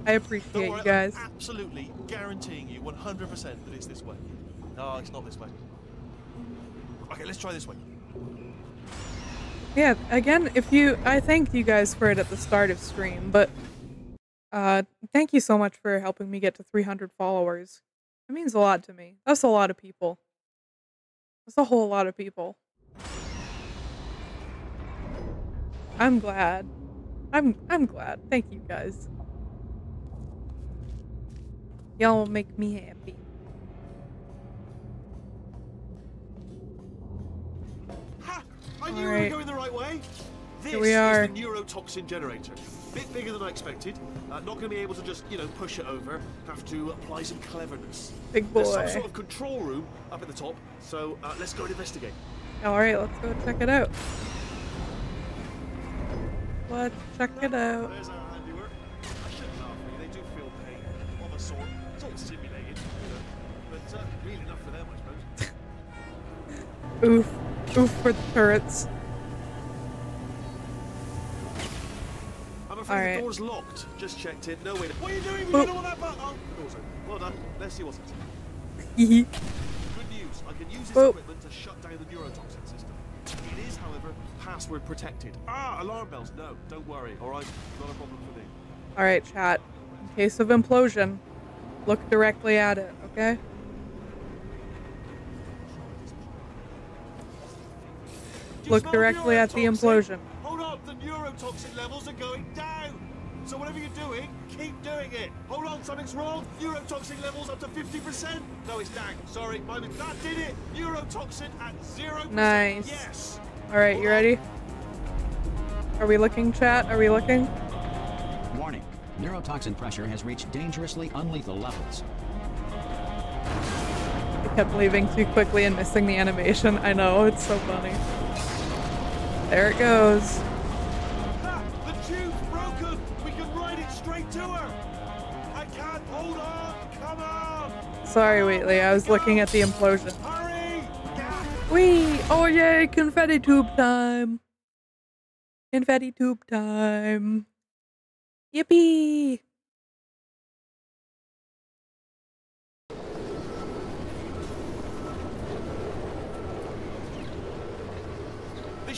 A: I appreciate
B: Don't worry,
A: you guys.
B: I'm absolutely guaranteeing you 100% that it's this way. No, it's not this way. Okay, let's try this way.
A: Yeah, again, I thanked you guys for it at the start of stream, but thank you so much for helping me get to 300 followers. It means a lot to me. That's a lot of people. That's a whole lot of people. I'm glad. I'm glad. Thank you guys. Y'all make me happy.
B: Ha! I knew we were going the right way. This
A: Here we are.
B: is the neurotoxin generator. Bit bigger than I expected. Not going to be able to just, push it over. Have to apply some cleverness.
A: Big boy.
B: There's some sort of control room up at the top. So let's go and investigate.
A: Alright, let's go check it out. Let's check it out.
B: There's our handiwork. I shouldn't laugh, really. They do feel pain of a sort. It's all simulated, but really enough for them, I suppose.
A: Oof. Oof for the turrets.
B: I'm afraid the door's locked. Just checked it. No way. What are you doing? We don't want that button. Oh, the door's open. Well done. Let's see what's it. Good news. I can use this equipment to shut down the neurotoxin system. It is, however, password protected. Alarm bells. No, don't worry. All right, not a problem for me.
A: All right, chat. In case of implosion, look directly at it, okay? Look directly at the implosion.
B: Hold on, the neurotoxin levels are going down. So whatever you're doing, keep doing it. Hold on, something's wrong. Neurotoxin levels up to 50%. No, it's down. Sorry, that did it. Neurotoxin at 0%.
A: Nice.
B: Yes.
A: All right, you ready? Are we looking, chat? Are we looking?
G: Warning. Neurotoxin pressure has reached dangerously unlethal levels.
A: I kept leaving too quickly and missing the animation. I know, it's so funny. There it goes.
B: The tube's broken. We can ride it straight to her. I can't. Hold on. Come on.
A: Sorry, Wheatley. I was looking at the implosion.
B: Hurry.
A: Whee! Oh yay! Confetti tube time. Confetti tube time. Yippee!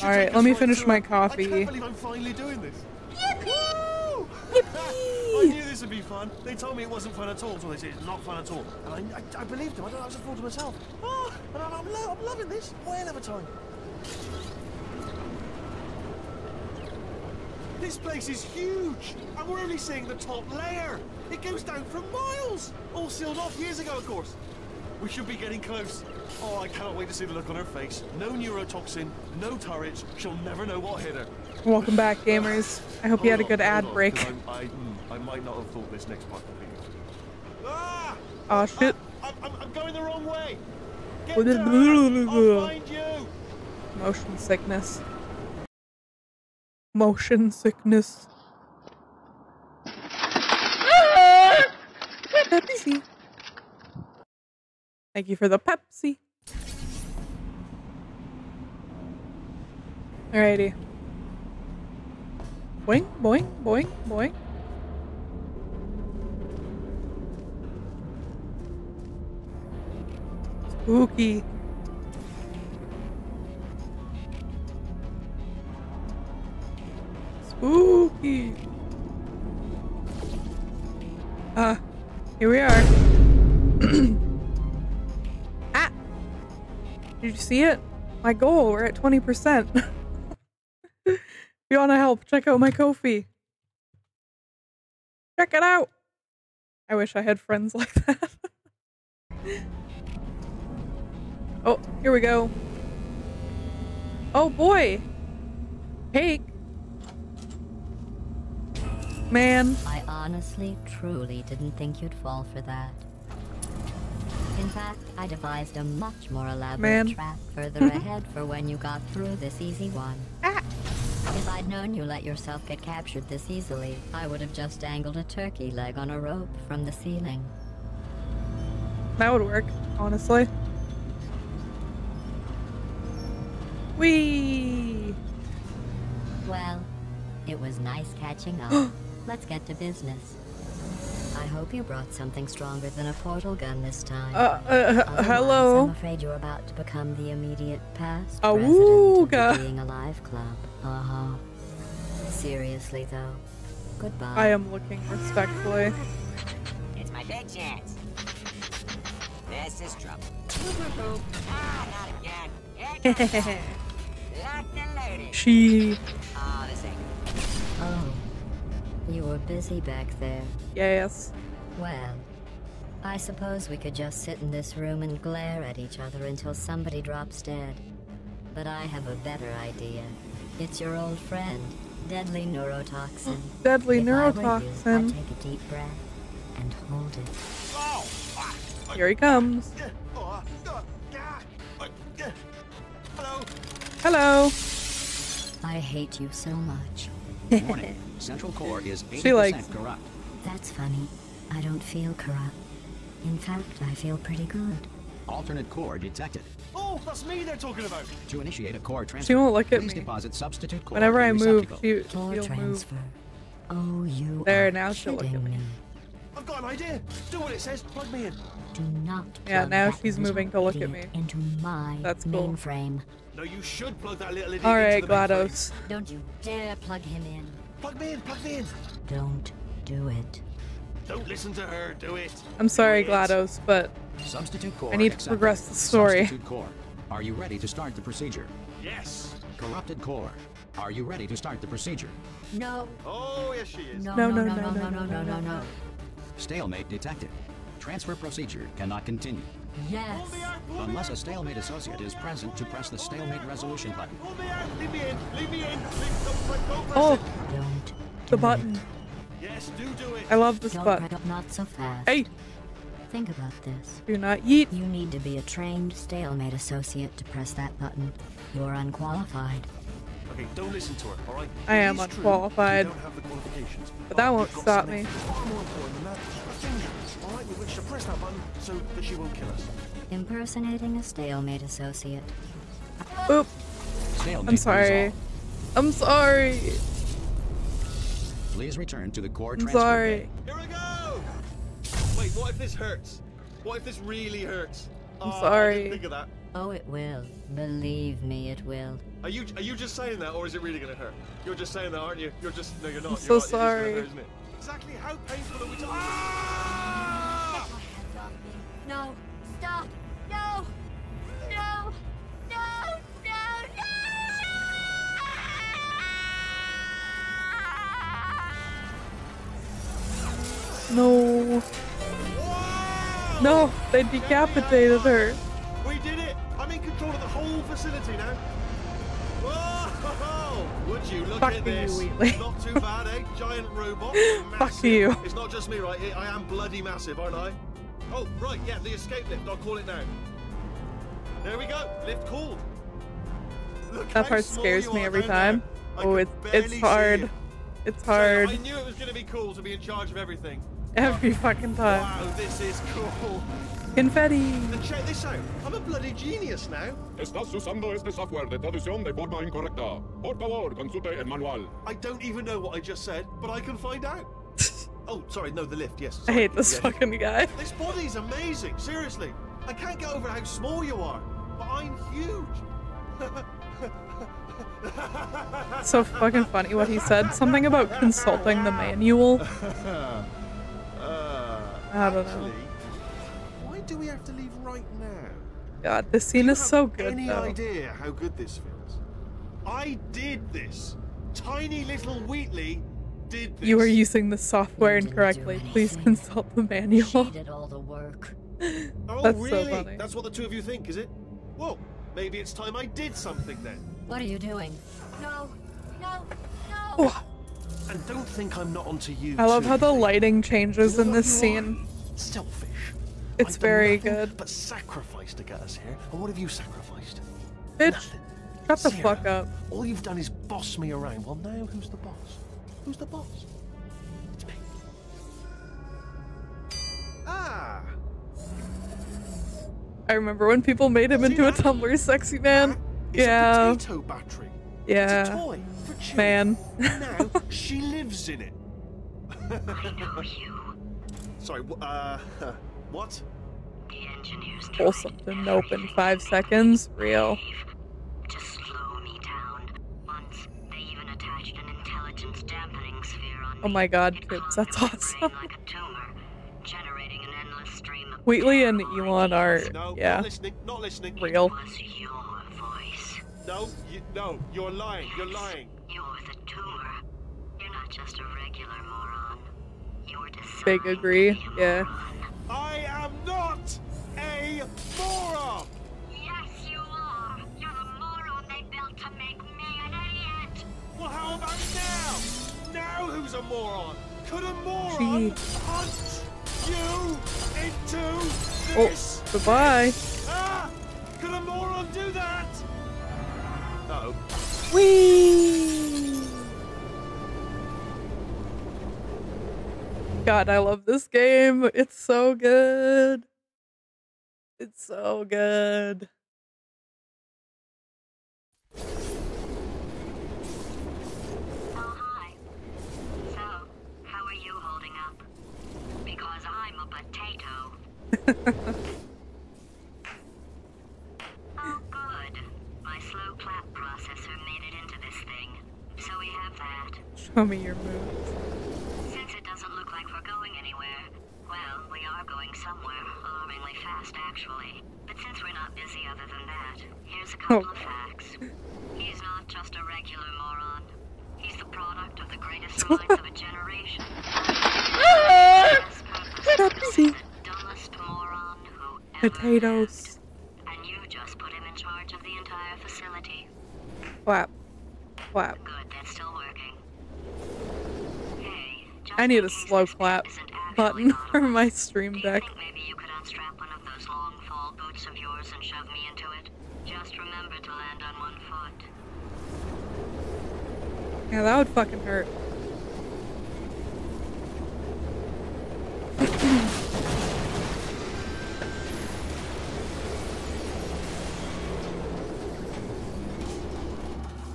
A: All right, let me finish my coffee.
B: I can't believe I'm finally doing this.
A: Yippee!
B: I knew this would be fun. They told me it wasn't fun at all, so they said it's not fun at all. And I believed them. I was a fool to myself. And I'm loving this. Whale of a time. This place is huge, and we're only seeing the top layer. It goes down for miles. All sealed off years ago, of course. We should be getting close. Oh, I cannot wait to see the look on her face. No neurotoxin, no turrets. She'll never know what hit her.
A: Welcome back, gamers. I hope you had a good ad break.
B: I might not have thought this next part would be.
A: Oh shit.
B: I'm going the wrong way. Get
A: I'll
B: find you.
A: Motion sickness. Motion sickness. Pepsi. Thank you for the Pepsi. Alrighty. Boing, boing, boing, boing. Spooky. Spooky. Here we are. Ah! Did you see it? My goal, we're at 20%. If you want to help, check out my Ko-fi. Check it out! I wish I had friends like that. Oh, here we go. Oh boy! Cake! Man.
C: I honestly, truly didn't think you'd fall for that. In fact, I devised a much more elaborate trap further ahead for when you got through this easy one. If I'd known you let yourself get captured this easily, I would have just dangled a turkey leg on a rope from the ceiling.
A: That would work, honestly. Whee!
C: Well, it was nice catching up. let's get to business. I hope you brought something stronger than a portal gun this time.
A: Hello.
C: I'm afraid you're about to become the immediate past
A: Awooga.
C: president of the Being Alive Club. Uh-huh. Seriously, though. Goodbye.
A: I am looking respectfully.
I: It's my big chance. This is trouble. Not again. Here it comes. Locked and loaded.
A: She.
I: Oh, this ain't.
C: Oh. You were busy back there.
A: Yes.
C: Well, I suppose we could just sit in this room and glare at each other until somebody drops dead. But I have a better idea. It's your old friend, deadly neurotoxin.
A: Deadly
C: If I were you,
A: neurotoxin.
C: I'd take a deep breath and hold it.
A: Here he comes.
B: Hello.
A: Hello.
C: I hate you so much.
G: Warning. Central core is 80%
A: She likes-
G: corrupt.
C: That's funny. I don't feel corrupt. In fact, I feel pretty good.
G: Alternate core detected.
B: Oh, that's me they're talking about.
G: To initiate a core transfer,
A: She won't look at
G: please
A: me.
G: deposit substitute core
A: Whenever I
G: in
A: move,
G: receptacle.
C: Core
A: she'll move.
C: transfer. Oh, you
A: There,
C: are
A: now she'll look at
C: kidding
A: me.
B: I've got an idea. Do what it says. Plug me in.
C: Do not
A: Yeah,
C: plug
A: now
C: that
A: she's
C: little
A: moving to look at
C: idiot
A: me.
C: into my
A: That's cool.
C: mainframe.
B: No, you should plug that little idiot
A: Alright,
B: into the mainframe.
A: GLaDOS.
C: Don't you dare plug him in.
B: Plug me in. Plug me in.
C: Don't do it.
B: Don't listen to her. Do it.
A: I'm sorry,
B: Do it.
A: GLaDOS, but
G: Substitute core
A: I need to
G: accepted.
A: progress the story.
G: Substitute core. Are you ready to start the procedure?
B: Yes.
G: Corrupted core. Are you ready to start the procedure?
C: No.
B: Oh, yes, she is.
C: No,
A: No,
C: no,
A: no,
C: no,
A: no,
C: no, no, no, no, no.
G: Stalemate detected. Transfer procedure cannot continue.
C: Yes.
B: Pull me out. Pull me
G: Unless
B: out.
G: a stalemate associate is present to press the stalemate resolution button.
B: Pull me out. Leave me in. Leave me in. Don't press
A: Oh,
B: it.
C: Don't do
A: the button.
C: it.
B: Yes, do it.
A: I love this
C: Don't
A: button.
C: crack up, not so fast.
A: Hey,
C: Think about this.
A: do not yeet.
C: You need to be a trained stalemate associate to press that button. You're unqualified.
B: Okay, don't listen to her, all right?
A: I am
B: It is true
A: unqualified.
B: you don't have the qualifications,
A: But that won't
B: you've got
A: stop
B: something
A: me.
B: far more important than that, a finger, all right, with which to press that button so that she won't kill us.
C: Impersonating a stalemate associate.
A: Oop.
G: Stalemate
A: I'm sorry.
G: resolved.
A: I'm sorry.
G: Please return to the core
A: I'm
G: transfer
A: sorry.
G: bay.
B: Here we go! Wait, what if this hurts? What if this really hurts?
A: I'm
B: I
A: sorry.
B: didn't think of that.
C: Oh, it will. Believe me, it will.
B: Are you just saying that, or is it really gonna hurt? You're just saying that, aren't you? You're just no, you're not.
A: I'm
B: You're
A: so
B: not. It is gonna
A: sorry.
B: hurt, isn't it? Exactly how painful are we talking? Ah!
C: No! Stop! No! No! No! No!
A: No.
B: Whoa!
A: No, they decapitated her.
B: We did it! I'm in control of the whole facility now. Whoa! Would you look
A: Fuck
B: at
A: you,
B: this?
A: Wheatley.
B: Not too bad, eh? Giant robot.
A: Fuck
B: Massive.
A: you.
B: It's not just me, right? I am bloody massive, aren't I? Oh, right, yeah, the escape lift. I'll call it now. There we go. Lift called. Look
A: That
B: how
A: part
B: small
A: scares
B: you
A: me
B: are
A: every
B: down
A: time.
B: there. I
A: Oh,
B: can
A: it's
B: barely see
A: hard.
B: you.
A: It's
B: So,
A: hard
B: I knew it was going to be cool to be in charge of everything.
A: every fucking time.
B: Wow, this is cool.
A: Confetti.
B: And check this out. I'm a bloody genius now.
J: Estás usando este software de traducción de forma incorrecta. Por favor, consulte el manual.
B: I don't even know what I just said, but I can find out. Oh, sorry, no, the lift, yes.
A: I
B: Sorry.
A: hate this
B: Yes.
A: fucking guy.
B: This body's amazing, seriously. I can't get over how small you are, but I'm huge.
A: So fucking funny what he said. Something about consulting the manual. I don't know.
B: Actually, why do we have to leave right now?
A: God, this scene
B: Do you
A: is so
B: have
A: good
B: any
A: though.
B: idea how good this feels? I did this. Tiny little Wheatley did this.
A: You are using the software
C: You didn't do
A: incorrectly. Please
C: anything.
A: consult the manual.
C: She did all the work.
B: Oh,
A: That's so
B: really?
A: funny.
B: That's what the two of you think, is it? Well, maybe it's time I did something then.
C: What are you doing? No! No! No!
A: Oh,
B: And don't think I'm not onto you.
A: I love
B: too.
A: how the lighting changes
B: You know
A: in
B: what
A: this
B: you
A: scene.
B: are? Selfish.
A: It's
B: I've done
A: very
B: nothing
A: good.
B: But sacrifice to get us here. And what have you sacrificed?
A: Bitch,
B: Nothing.
A: shut the
B: Zero.
A: fuck up.
B: All you've done is boss me around. Well, now who's the boss? Who's the boss? It's me. Ah.
A: I remember when people made him
B: See
A: into a
B: that?
A: Tumblr sexy man.
B: It's
A: Yeah.
B: a potato battery. It's a
A: Yeah.
B: toy for children.
A: Man.
B: Now she lives in it.
E: I know you.
B: Sorry, what?
E: The engineers
A: Pull
E: tried
A: something open 5 seconds. Real.
E: to slow me down. Once, they even attached an intelligence dampening sphere on me.
A: Oh my god,
E: It
A: kids,
E: clung
A: that's
E: to my
A: awesome.
E: brain like a tumor, generating an endless stream of
A: Wheatley and
E: terrible
A: Elon are,
E: ideas.
B: No,
A: yeah,
B: not listening, not listening.
A: real.
E: It was your voice.
B: No, you're lying, you're lying.
E: You're the tumor. You're not just a regular moron. You're designed
A: Big agree,
E: to be a
A: yeah.
E: moron.
B: I am not a moron!
E: Yes, you are. You're the moron they built to make me an idiot.
B: Well, how about now? Now who's a moron? Could a moron
A: Gee.
B: punch you into
A: Oh,
B: this?
A: goodbye.
B: Ah! Could a moron do that? Uh-oh.
A: Whee! God, I love this game. It's so good. It's so good.
E: Oh, hi. So, how are you holding up? Because I'm a potato. Oh, good. My slow clap processor made it into this thing. So we have that.
A: Show me your moves.
E: Since it doesn't look like we're going anywhere, well, we are going somewhere, alarmingly fast, actually. But since we're not busy other than that, here's a couple of facts. He's not just a regular moron. He's the product of the greatest minds of a generation.
A: Pepsi.
E: The dumbest moron who ever
A: Potatoes.
E: lived. And you just put him in charge of the entire facility.
A: Clap. Clap.
E: Good, that's still working. Hey, just
A: I need
E: in
A: a
E: case
A: slow
E: this
A: clap
E: isn't actually
A: button
E: bottom
A: for my
E: line,
A: stream
E: do you
A: deck.
E: think maybe you could unstrap one of those long fall boots of yours and shove me into it? Just remember to land on one foot.
A: Yeah, that would fucking hurt.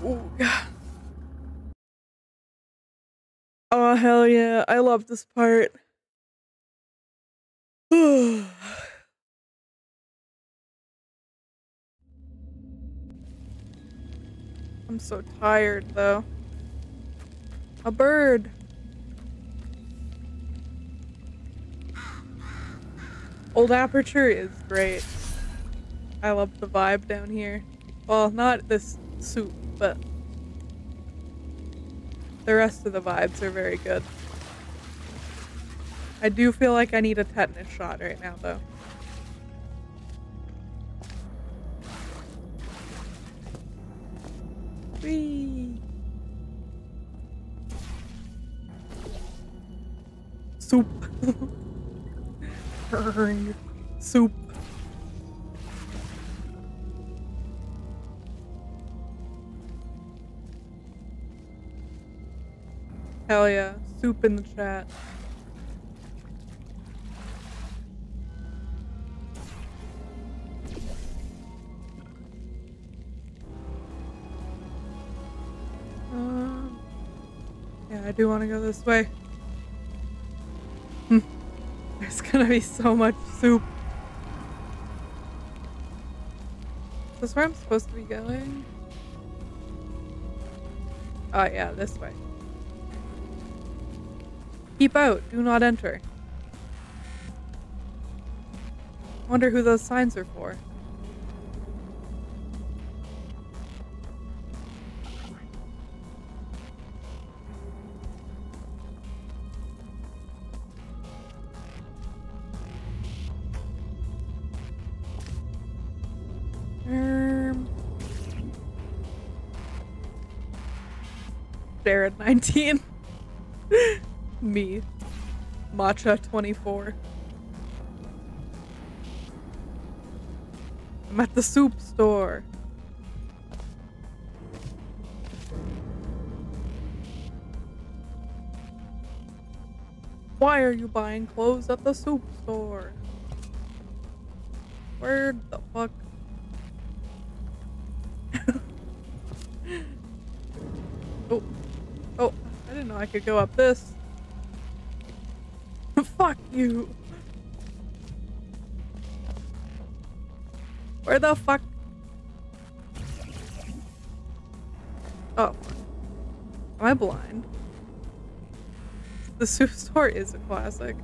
A: Ooh, God. Oh, hell yeah. I love this part. I'm so tired, though. A bird. Old Aperture is great. I love the vibe down here. Well, not this suit, but the rest of the vibes are very good. I do feel like I need a tetanus shot right now, though. Whee! Soup. Soup. Hell yeah. Soup in the chat. Yeah, I do want to go this way. There's gonna be so much soup. Is this where I'm supposed to be going? Oh yeah, this way. Keep out, do not enter. Wonder who those signs are for. Jared 19. Me. Matcha 24. I'm at the soup store. Why are you buying clothes at the soup store? Where the fuck? Oh. Oh, I didn't know I could go up this. Fuck you. Where the fuck? Oh, fuck. Am I blind? The superstore is a classic.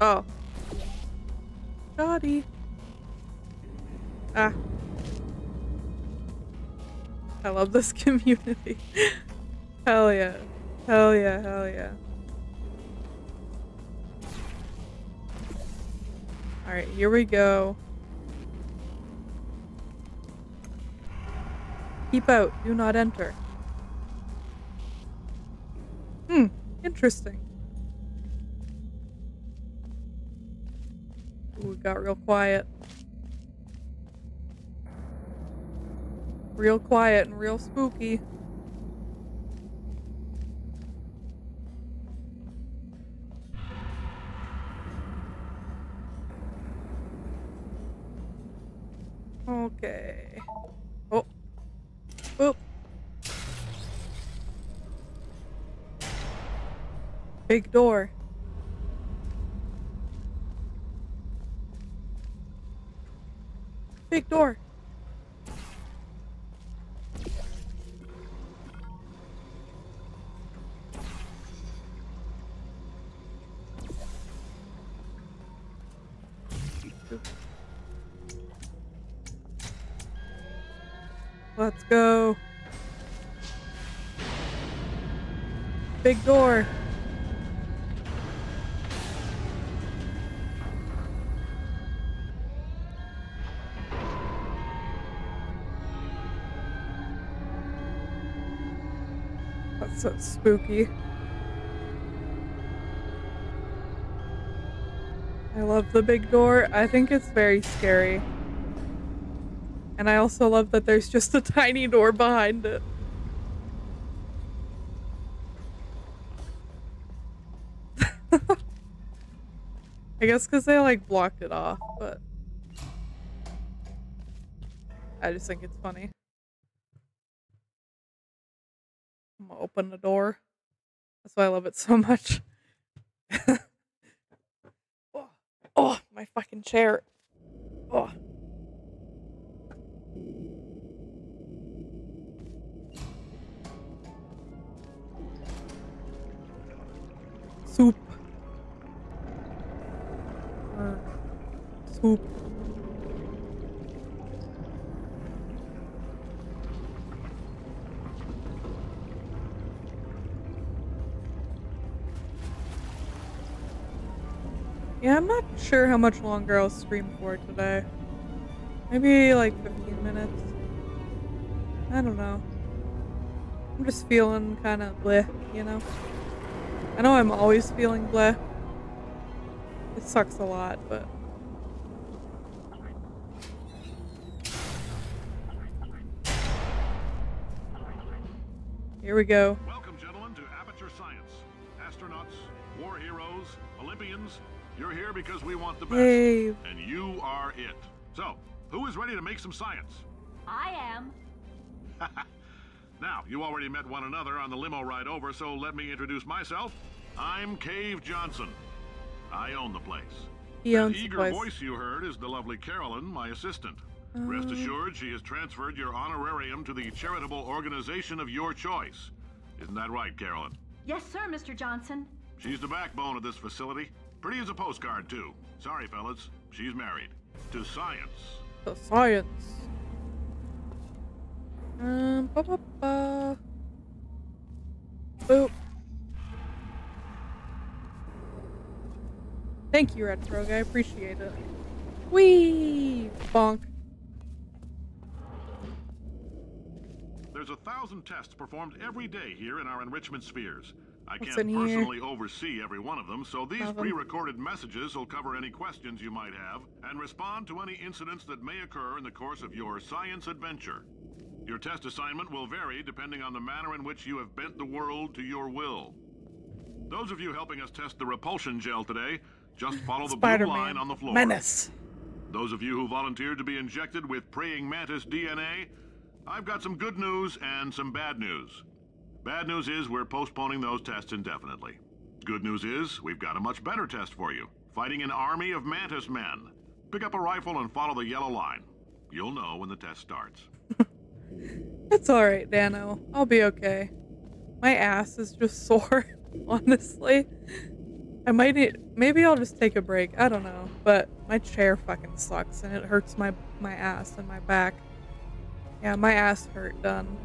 A: Oh. Shoddy. Ah. I love this community. Hell yeah. Hell yeah, hell yeah. Alright, here we go. Keep out. Do not enter. Interesting. Ooh, it got real quiet. Real quiet and real spooky. Okay. Oh. Boop. Big door. Big door. Let's go. Big door. That's so spooky. I love the big door. I think it's very scary. And I also love that there's just a tiny door behind it. I guess because they like blocked it off, but I just think it's funny. I'm gonna open the door. That's why I love it so much. Oh, my fucking chair. Oh. Soup. Soup. Yeah, I'm not sure how much longer I'll stream for today. Maybe like 15 minutes. I don't know. I'm just feeling kind of bleh, you know? I know I'm always feeling bleh. It sucks a lot, but... Here we go.
J: Welcome, gentlemen, to Aperture Science. Astronauts, war heroes, Olympians, you're here because we want the best.
A: Hey.
J: And you are it. So, who is ready to make some science?
K: I am.
J: Now, you already met one another on the limo ride over, so let me introduce myself. I'm Cave Johnson. I own the place.
A: He owns
J: the
A: the
J: eager
A: place.
J: voice you heard is the lovely Carolyn, my assistant. Rest assured, she has transferred your honorarium to the charitable organization of your choice. Isn't that right, Carolyn?
K: Yes, sir, Mr. Johnson.
J: She's the backbone of this facility. Pretty as a postcard, too. Sorry, fellas. She's married. To science.
A: The science. Ba-ba-ba. Boop. Thank you, Retro Guy. I appreciate it. Whee! Bonk.
J: There's 1,000 tests performed every day here in our enrichment spheres. I
A: What's
J: can't
A: in here?
J: personally oversee every one of them, so these
A: Nothing.
J: pre-recorded messages will cover any questions you might have and respond to any incidents that may occur in the course of your science adventure. Your test assignment will vary depending on the manner in which you have bent the world to your will. Those of you helping us test the repulsion gel today, just follow the blue
A: Spider-Man.
J: line on the floor.
A: Menace.
J: Those of you who volunteered to be injected with praying mantis DNA, I've got some good news and some bad news. Bad news is we're postponing those tests indefinitely. Good news is we've got a much better test for you. Fighting an army of mantis men. Pick up a rifle and follow the yellow line. You'll know when the test starts.
A: It's alright, Dano. I'll be okay. My ass is just sore, honestly. I might need, maybe I'll just take a break. I don't know. But my chair fucking sucks and it hurts my ass and my back. Yeah, my ass hurt done.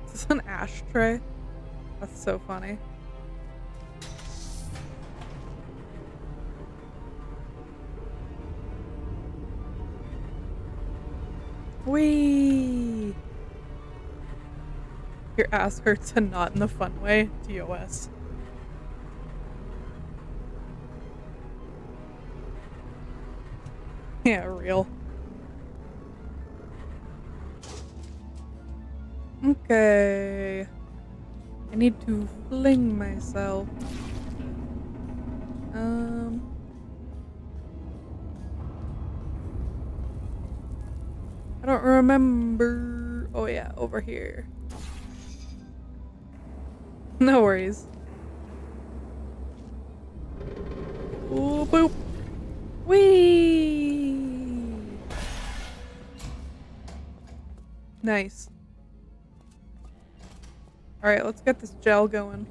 A: Is this an ashtray? That's so funny. Whee! Your ass hurts and not in the fun way. TOS. Yeah, real. Okay. I need to fling myself. I don't remember. Oh yeah, over here. No worries. Ooh, boop. Whee! Nice. Alright, let's get this gel going.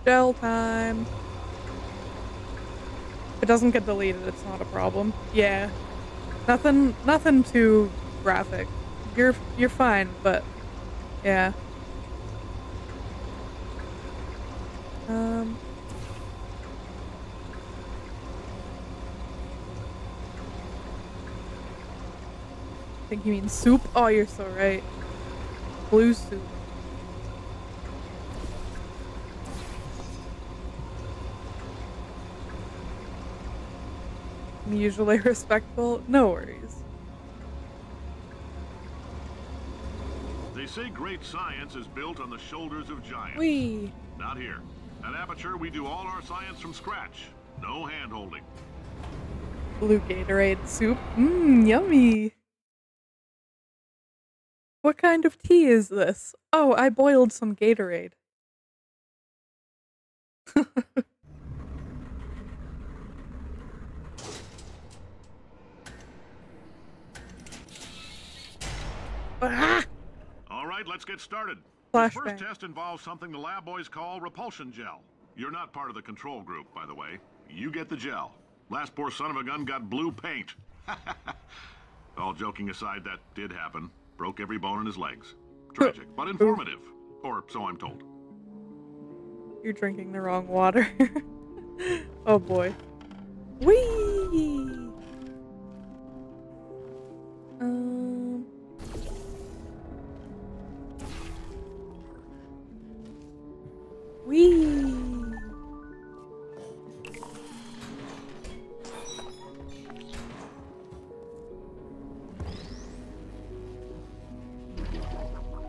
A: Gel time. If it doesn't get deleted, it's not a problem. Yeah. Nothing too graphic. You're fine, but yeah. I think you mean soup? Oh, you're so right. Blue soup. I'm usually respectful. No worries.
J: They say great science is built on the shoulders of giants.
A: Whee!
J: Not here. At Aperture, we do all our science from scratch. No hand-holding.
A: Blue Gatorade soup. Mmm, yummy. What kind of tea is this? Oh, I boiled some Gatorade. Ah!
J: All right, let's get started.
A: Flashbang.
J: The first test involves something the lab boys call repulsion gel. You're not part of the control group, by the way. You get the gel. Last poor son of a gun got blue paint. All joking aside, that did happen. Broke every bone in his legs. Tragic, but informative. Or so I'm told.
A: You're drinking the wrong water. Oh boy. Whee! Whee!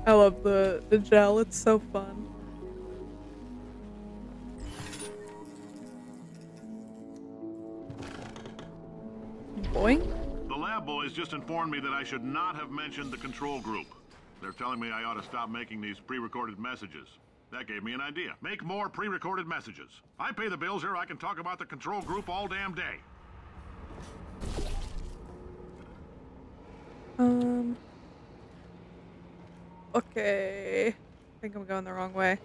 A: I love the gel, it's so fun. Boing?
J: The lab boys just informed me that I should not have mentioned the control group. They're telling me I ought to stop making these pre-recorded messages. That gave me an idea. Make more pre-recorded messages. I pay the bills here, I can talk about the control group all damn day.
A: Okay. I think I'm going the wrong way.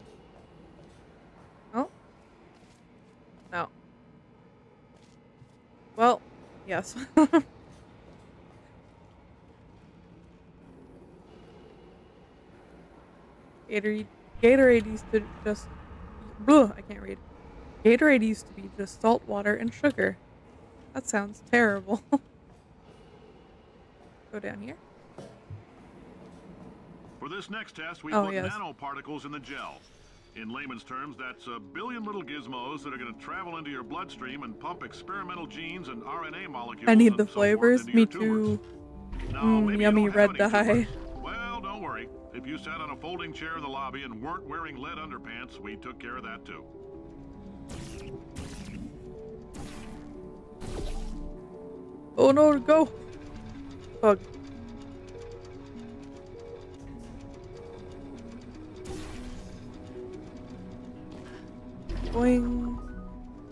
A: Oh? No. Well, yes. Gatorade used to just... Ugh, I can't read. Gatorade used to be just salt water and sugar. That sounds terrible. Go down here.
J: For this next test, we
A: Oh,
J: put
A: yes.
J: nanoparticles in the gel. In layman's terms, that's a billion little gizmos that are going to travel into your bloodstream and pump experimental genes and RNA molecules.
A: I need
J: and
A: the
J: so forth
A: flavors.
J: into
A: Me
J: your tumors.
A: too.
J: No, maybe you
A: Yummy
J: don't have
A: red
J: any
A: dye.
J: tumors. Well, don't worry. If you sat on a folding chair in the lobby and weren't wearing lead underpants, we took care of that too.
A: Oh no, go! Bug. Boing.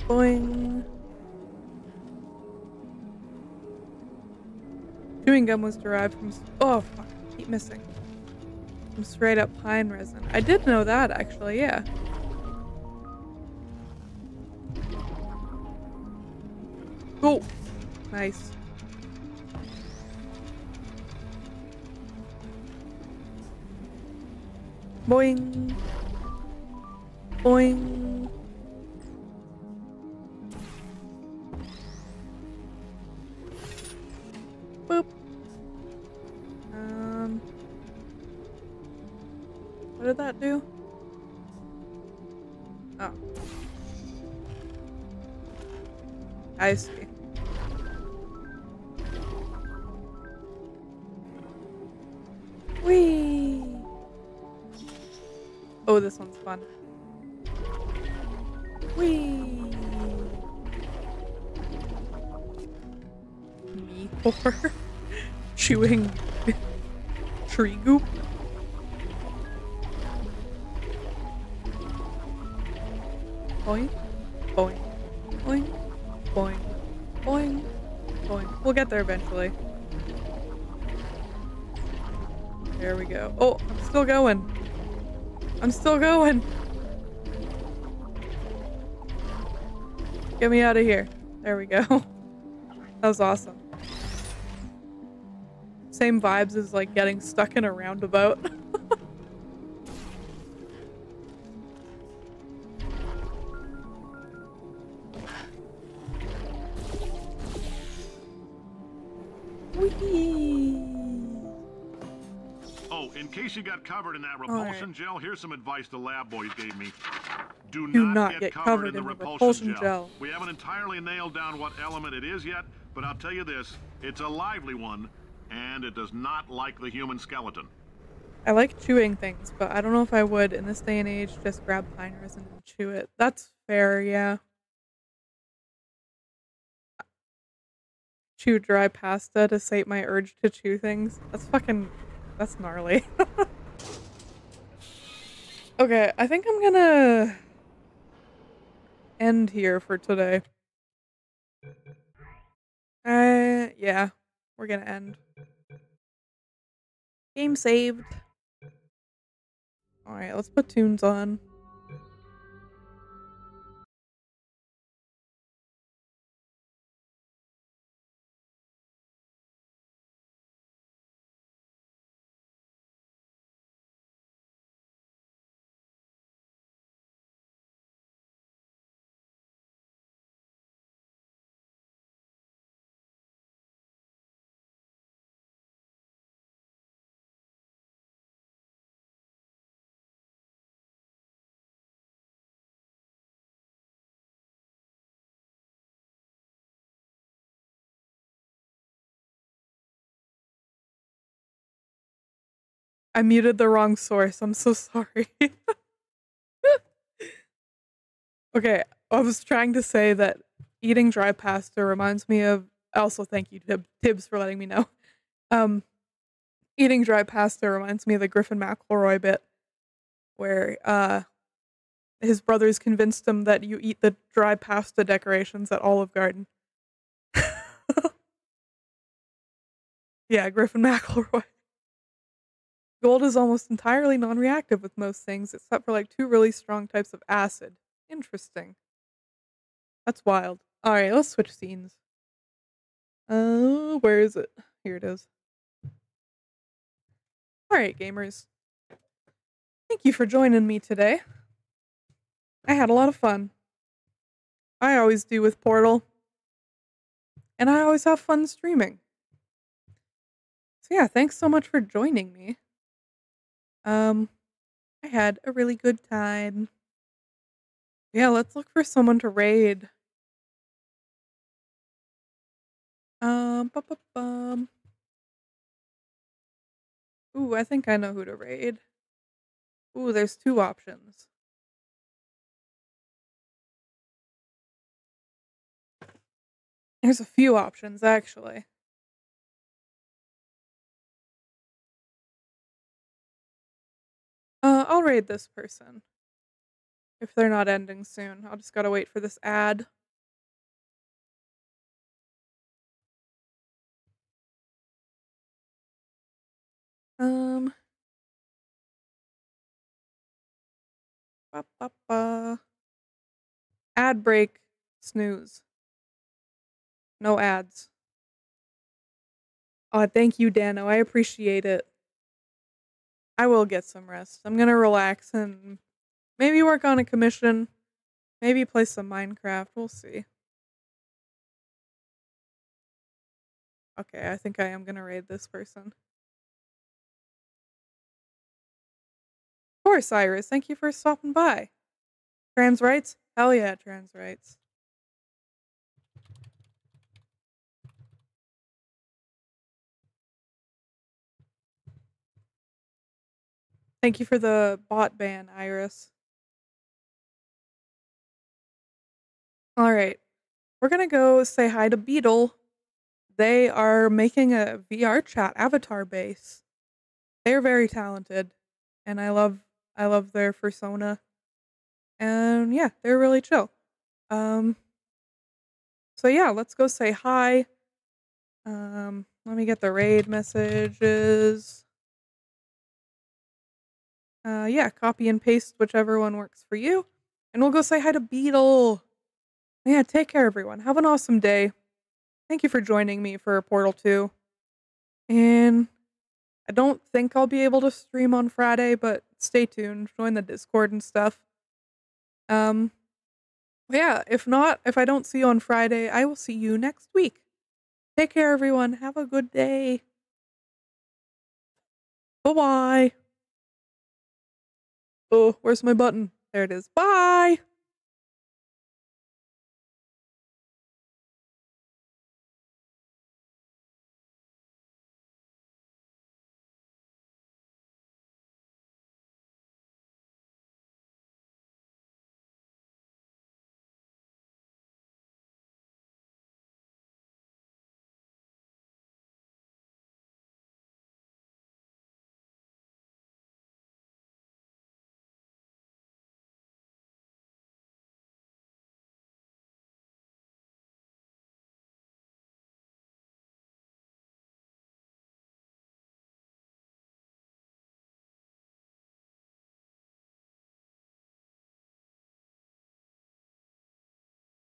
A: Boing. Chewing gum was derived from... Oh, fuck. I keep missing. From straight up pine resin. I did know that, actually, yeah. Oh! Nice. Boing. Boing. Boop. What did that do? Oh. I see. Whee! Oh, this one's fun. Whee! Me for chewing tree goop. Boing, boing, boing, boing, boing, boing. We'll get there eventually. There we go. Oh, I'm still going. I'm still going. Get me out of here. There we go. That was awesome. Same vibes as like getting stuck in a roundabout.
J: Oh, in case you got covered in that repulsion gel, here's some advice the lab boys gave me. Do not get covered in the repulsion gel. We haven't entirely nailed down what element it is yet, but I'll tell you this, it's a lively one, and it does not like the human skeleton.
A: I like chewing things, but I don't know if I would, in this day and age, just grab pine resin and chew it. That's fair, yeah. Chew dry pasta to sate my urge to chew things. That's gnarly. Okay, I think I'm gonna end here for today. Yeah, we're gonna end. Game saved. Alright, let's put tunes on. I muted the wrong source. I'm so sorry. Okay, I was trying to say that eating dry pasta reminds me of... Also, thank you, Tibbs, for letting me know. Eating dry pasta reminds me of the Griffin McElroy bit where his brothers convinced him that you eat the dry pasta decorations at Olive Garden. Yeah, Griffin McElroy. Gold is almost entirely non-reactive with most things, except for like 2 really strong types of acid. Interesting. That's wild. Alright, let's switch scenes. Where is it? Here it is. Alright, gamers. Thank you for joining me today. I had a lot of fun. I always do with Portal. And I always have fun streaming. So yeah, thanks so much for joining me. I had a really good time. Yeah, let's look for someone to raid. Bum. Ooh, I think I know who to raid. Ooh, there's two options. There's a few options, actually. I'll raid this person. If they're not ending soon. I'll just gotta wait for this ad. Ba, ba, ba. Ad break. Snooze. No ads. Oh, thank you, Dano. I appreciate it. I will get some rest. I'm gonna relax and maybe work on a commission. Maybe play some Minecraft. We'll see. Okay, I think I am gonna raid this person. Of course, Iris. Thank you for stopping by. Trans rights? Hell yeah, trans rights. Thank you for the bot ban, Iris. Alright. We're gonna go say hi to Beetle. They are making a VR chat avatar base. They're very talented. And I love their persona. And yeah, they're really chill. So yeah, let's go say hi. Let me get the raid messages. Yeah, copy and paste whichever one works for you. And we'll go say hi to Beetle. Yeah, take care, everyone. Have an awesome day. Thank you for joining me for Portal 2. And I don't think I'll be able to stream on Friday, but stay tuned. Join the Discord and stuff. Yeah, if not, if I don't see you on Friday, I will see you next week. Take care, everyone. Have a good day. Bye-bye. Oh, where's my button? There it is. Bye!